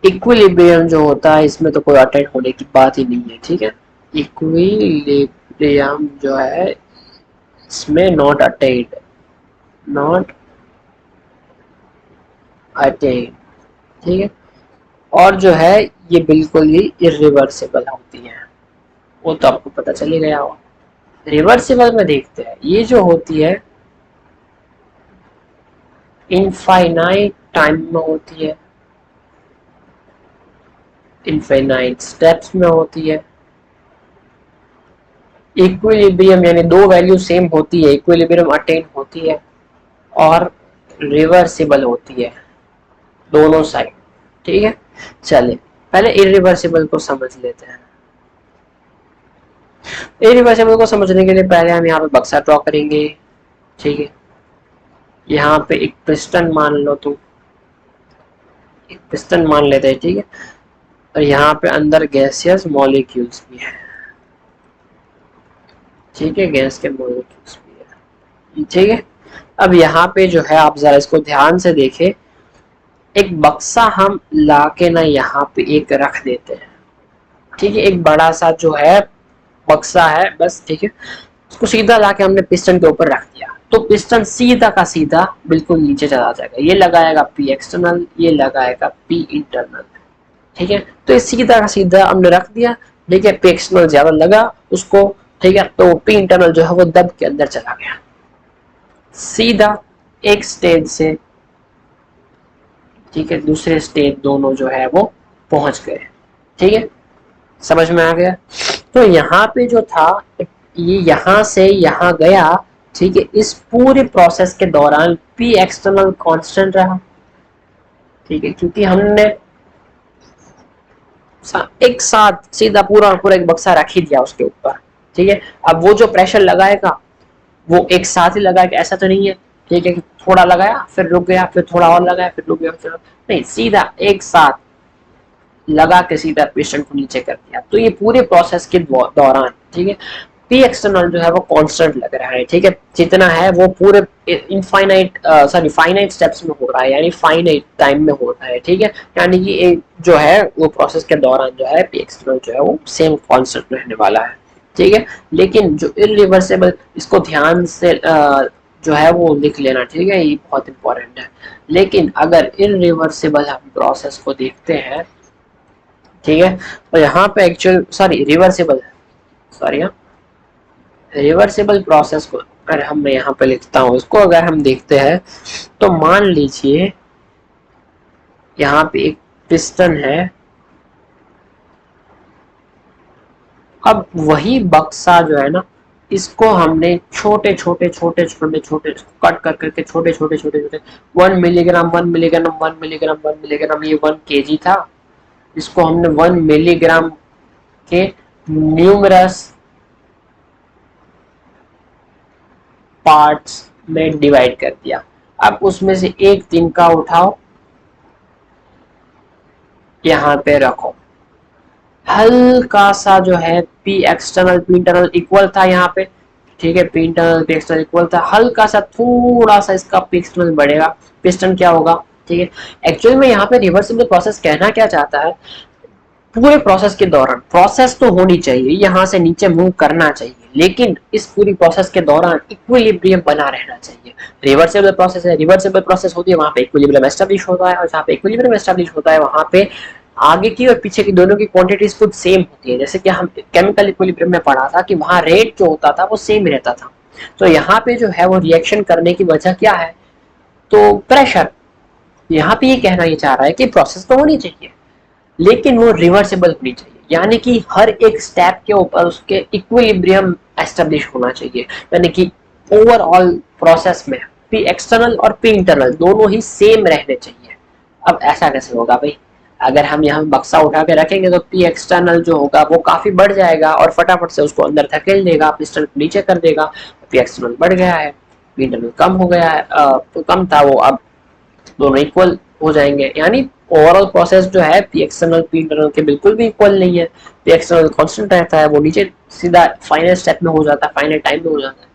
इक्विलिब्रियम जो होता है इसमें तो कोई अटेंड होने की बात ही नहीं है, ठीक है। इक्विलिब्रियम जो है इसमें नॉट अटेंड, नॉट अटेंड, ठीक है। और जो है ये बिल्कुल ही इरिवर्सिबल होती है, वो तो आपको पता चल ही गया होगा। रिवर्सिबल में देखते हैं, ये जो होती है इनफाइनाइट टाइम में होती है, इनफाइनाइट स्टेप्स में होती है। इक्विलिब्रियम यानी दो वैल्यू सेम होती है, इक्विलिब्रियम अटेन होती है और रिवर्सिबल होती है दोनों साइड, ठीक है। चलिए पहले इरिवर्सिबल को समझ लेते हैं। इरिवर्सिबल को समझने के लिए पहले हम यहाँ पे बक्सा ड्रॉ करेंगे, ठीक है। यहाँ पे एक पिस्टन मान लो, तो एक पिस्टन मान लेते हैं, ठीक है। और यहाँ पे अंदर गैसियस मॉलिक्यूल्स भी है, ठीक है, गैस के मॉलिक्यूल्स भी है, ठीक है। अब यहाँ पे जो है आप जरा इसको ध्यान से देखें, एक बक्सा हम लाके ना यहाँ पे एक रख देते हैं, ठीक है। एक बड़ा सा जो है बक्सा है बस, ठीक है, उसको सीधा लाके हमने पिस्टन के ऊपर रख दिया, तो पिस्टन सीधा का सीधा बिल्कुल नीचे चला जाएगा। ये लगाएगा पी एक्सटर्नल, ये लगाएगा पी इंटरनल, ठीक है। तो ये सीधा का सीधा हमने रख दिया, ठीक है। पी एक्सटर्नल ज्यादा लगा उसको, ठीक है, तो पी इंटरनल जो है वो दब के अंदर चला गया, सीधा एक स्टेज से, ठीक है, दूसरे स्टेज दोनों जो है वो पहुंच गए, ठीक है, समझ में आ गया। तो यहाँ पे जो था ये यहाँ से यहाँ गया, ठीक है, इस पूरे प्रोसेस के दौरान पी एक्सटर्नल कांस्टेंट रहा, ठीक है, क्योंकि हमने एक साथ सीधा पूरा पूरा एक बक्सा रख ही दिया उसके ऊपर, ठीक है। अब वो जो प्रेशर लगाएगा वो एक साथ ही लगाएगा, ऐसा तो नहीं है, ठीक है, कि थोड़ा लगाया फिर रुक गया, फिर थोड़ा और लगाया फिर रुक गया, फिर नहीं, सीधा एक साथ लगा के सीधा पेशेंट को नीचे कर दिया। तो ये पूरे प्रोसेस के दौरान, ठीक है, पी एक्सटर्नल जो है वो कांस्टेंट लग रहा है, ठीक है, जितना है वो पूरे इनफाइनाइट सॉरी फाइनाइट स्टेप्स में हो रहा है, यानी फाइनाइट टाइम में हो रहा है, ठीक है। यानी कि जो है वो प्रोसेस के दौरान जो है पी एक्सटर्नल जो है वो सेम कांस्टेंट रहने वाला है। ठीक है। लेकिन जो इरिवर्सिबल, इसको ध्यान से जो है वो लिख लेना, ठीक है, ये बहुत इंपॉर्टेंट है। लेकिन अगर इरिवर्सिबल हम प्रोसेस को देखते हैं, ठीक है, तो यहाँ पे एक्चुअल सॉरी रिवर्सिबल, सॉरी हाँ, रिवर्सिबल प्रोसेस को अगर हम, मैं यहाँ पे लिखता हूँ इसको, अगर हम देखते हैं तो मान लीजिए यहाँ पे एक पिस्टन है। अब वही बक्सा जो है ना, इसको हमने छोटे छोटे छोटे छोटे छोटे कट कर करके छोटे छोटे छोटे छोटे 1 मिलीग्राम 1 मिलीग्राम 1 मिलीग्राम 1 मिलीग्राम, ये 1 kg था, इसको हमने 1 मिलीग्राम के न्यूमरस पार्ट्स में डिवाइड कर दिया। अब उसमें से एक तिनका उठाओ, यहाँ पे रखो, हल्का सा जो है P external P internal equal था यहाँ पे, ठीक है, P internal P external equal था, हल्का सा थोड़ा सा इसका पी एक्सटर्नल बढ़ेगा, पिस्टन क्या होगा, ठीक है। एक्चुअली में यहाँ पे रिवर्सिबल प्रोसेस कहना क्या चाहता है, पूरे प्रोसेस के दौरान प्रोसेस तो होनी चाहिए, यहाँ से नीचे मूव करना चाहिए, लेकिन इस पूरी प्रोसेस के दौरान इक्विलिब्रियम बना रहना चाहिए। रिवर्सिबल प्रोसेस है, रिवर्सिबल प्रोसेस होती है, वहां पे इक्विलिब्रियम एस्टेब्लिश होता है, और जहाँ पे इक्विलिब्रियम एस्टेब्लिश होता है वहां पे आगे की और पीछे की दोनों की क्वांटिटीज कुछ सेम होती है। जैसे कि हम केमिकल इक्विलिब्रियम में पढ़ा था कि वहां रेट जो होता था वो सेम रहता था। तो यहाँ पे जो है वो रिएक्शन करने की वजह क्या है, तो प्रेशर। यहाँ पे ये कहना ये चाह रहा है कि प्रोसेस तो होनी चाहिए, लेकिन वो रिवर्सिबल होनी चाहिए, यानी कि हर एक स्टेप के ऊपर उसके इक्विलिब्रियम एस्टेब्लिश होना चाहिए, यानी कि ओवरऑल प्रोसेस में पी एक्सटर्नल और पी इंटरनल दोनों ही सेम रहने चाहिए। अब ऐसा कैसे होगा भाई, अगर हम यहाँ बक्सा उठा के रखेंगे तो पी एक्सटर्नल जो होगा वो काफी बढ़ जाएगा और फटाफट से उसको अंदर धकेल देगा, पिस्टन को नीचे कर देगा, पी एक्सटर्नल बढ़ गया है, पी इंटरनल कम हो गया है, तो कम था वो, अब दोनों इक्वल हो जाएंगे। यानी ओवरऑल प्रोसेस जो है पी एक्सटर्नल पी इंटरनल के बिल्कुल भी इक्वल नहीं है, पी एक्सटर्नल कांस्टेंट रहता है, वो नीचे सीधा फाइनल स्टेप में हो जाता है, फाइनल टाइम में हो जाता है।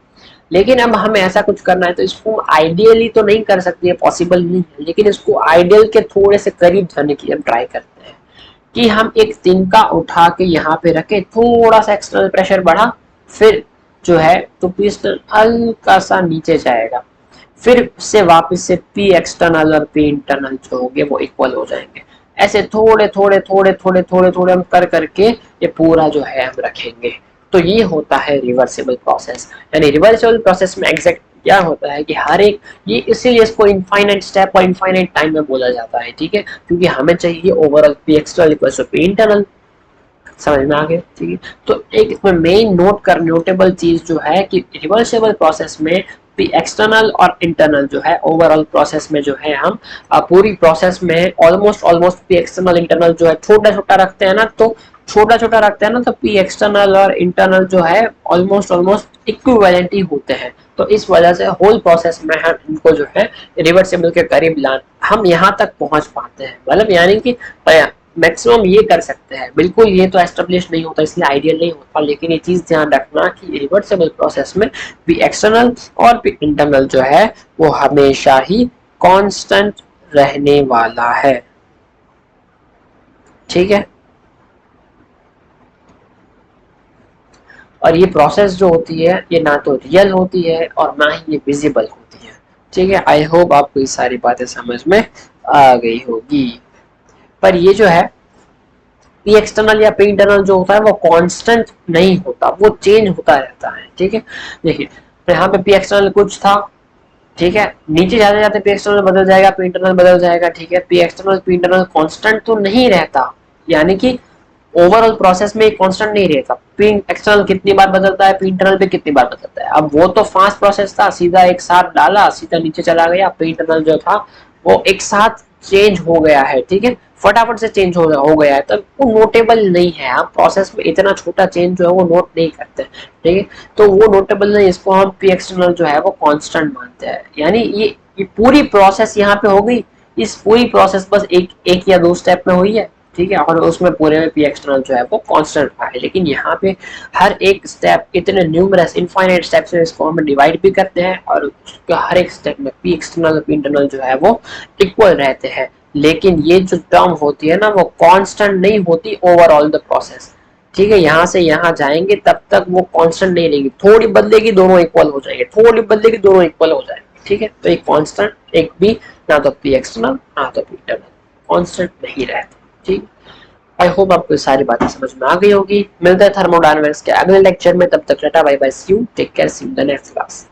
लेकिन अब हमें ऐसा कुछ करना है तो इसको आइडियली तो नहीं कर सकते, है पॉसिबल नहीं है, लेकिन इसको आइडियल के थोड़े से करीब जाने की हम ट्राई करते हैं कि हम एक तिनका उठा के यहाँ पे रखे, थोड़ा सा एक्सटर्नल प्रेशर बढ़ा, फिर जो है तो पिस्टन हल्का सा नीचे जाएगा, फिर से वापस से पी एक्सटर्नल और पी इंटरनल जो होंगे वो इक्वल हो जाएंगे। ऐसे थोड़े थोड़े थोड़े थोड़े थोड़े थोड़े हम कर करके ये पूरा जो है हम रखेंगे। तो ये होता है रिवर्सिबल प्रोसेस। यानी रिवर्सिबल प्रोसेस में एग्जैक्ट क्या होता है कि हर एक, ये इसीलिए इसको इनफाइनाइट स्टेप और इनफाइनाइट टाइम में बोला जाता है, ठीक है, क्योंकि हमें चाहिए overall P external equal to P internal. समझ में आ गया, ठीक है। तो एक इसमें मेन नोटेबल चीज जो है कि रिवर्सिबल प्रोसेस में पी एक्सटर्नल और इंटरनल जो है ओवरऑल प्रोसेस में जो है हम पूरी प्रोसेस में almost almost P external internal जो है छोटा छोटा रखते हैं ना, तो छोटा छोटा रखते हैं ना, तो पी एक्सटर्नल और इंटरनल जो है ऑलमोस्ट ऑलमोस्ट इक्विवेलेंट ही होते हैं। तो इस वजह से होल प्रोसेस में हम इनको जो है रिवर्सिबल के करीब ला, हम यहाँ तक पहुंच पाते हैं, मतलब यानी कि मैक्सिमम ये कर सकते हैं। बिल्कुल ये तो एस्टेब्लिश नहीं होता, इसलिए आइडियल नहीं होता, लेकिन ये चीज ध्यान रखना कि रिवर्सिबल प्रोसेस में भी एक्सटर्नल और भी इंटरनल जो है वो हमेशा ही कांस्टेंट रहने वाला है, ठीक है। और ये प्रोसेस जो होती है ये ना तो रियल होती है और ना ही ये विजिबल होती है, ठीक है। आई होप आपको ये सारी बातें समझ में आ गई होगी। पर ये जो है पी एक्सटर्नल या पी इंटरनल जो होता है वो कांस्टेंट नहीं होता, वो चेंज होता रहता है, ठीक है। देखिए तो यहाँ पे पी एक्सटर्नल कुछ था, ठीक है, नीचे जाते जाते पी एक्सटर्नल बदल जाएगा, पी इंटरनल बदल जाएगा, ठीक है। P external P internal constant तो नहीं रहता, यानी कि ओवरऑल प्रोसेस में कांस्टेंट नहीं रहता। पी एक्सटर्नल कितनी बार बदलता है, पी इंटरनल भी कितनी बार बदलता है। अब वो तो फास्ट प्रोसेस था, सीधा एक साथ डाला सीधा नीचे चला गया, पी इंटरनल जो था वो एक साथ चेंज हो गया है, ठीक है, फटाफट से चेंज हो गया है, तो वो नोटेबल नहीं है। आप प्रोसेस में इतना छोटा चेंज जो है वो नोट नहीं करते, ठीक है, तो वो नोटेबल नहीं, इसको हम पी एक्सटर्नल जो है वो कांस्टेंट मानते हैं। यानी ये पूरी प्रोसेस यहाँ पे हो गई, इस पूरी प्रोसेस बस एक या दो स्टेप में हुई है, ठीक है, और उसमें पूरे में पी एक्सटर्नल जो है वो कांस्टेंट रहा है। लेकिन यहाँ पे हर एक स्टेप इतने न्यूमरस इनफाइनाइट स्टेप से इसको हम डिवाइड भी करते हैं, और उसके हर एक स्टेप में पी एक्सटर्नल और पी इंटरनल जो है वो इक्वल रहते हैं। लेकिन ये जो टर्म होती है ना वो कांस्टेंट नहीं होती ओवरऑल द प्रोसेस, ठीक है, यहाँ से यहाँ जाएंगे तब तक वो कांस्टेंट नहीं रहेगी, थोड़ी बदलेगी दोनों इक्वल हो जाएंगे, थोड़ी बदलेगी दोनों इक्वल हो जाएंगे। ठीक है, तो एक कांस्टेंट एक भी, ना तो पी एक्सटर्नल ना तो पी इंटरनल, कांस्टेंट नहीं रहता। ठीक, आई होप आपको सारी बातें समझ में आ गई होगी। मिलते हैं थर्मोडायनामिक्स के अगले लेक्चर में, तब तक ta-ta bye bye, see you, take care, see you in the next class.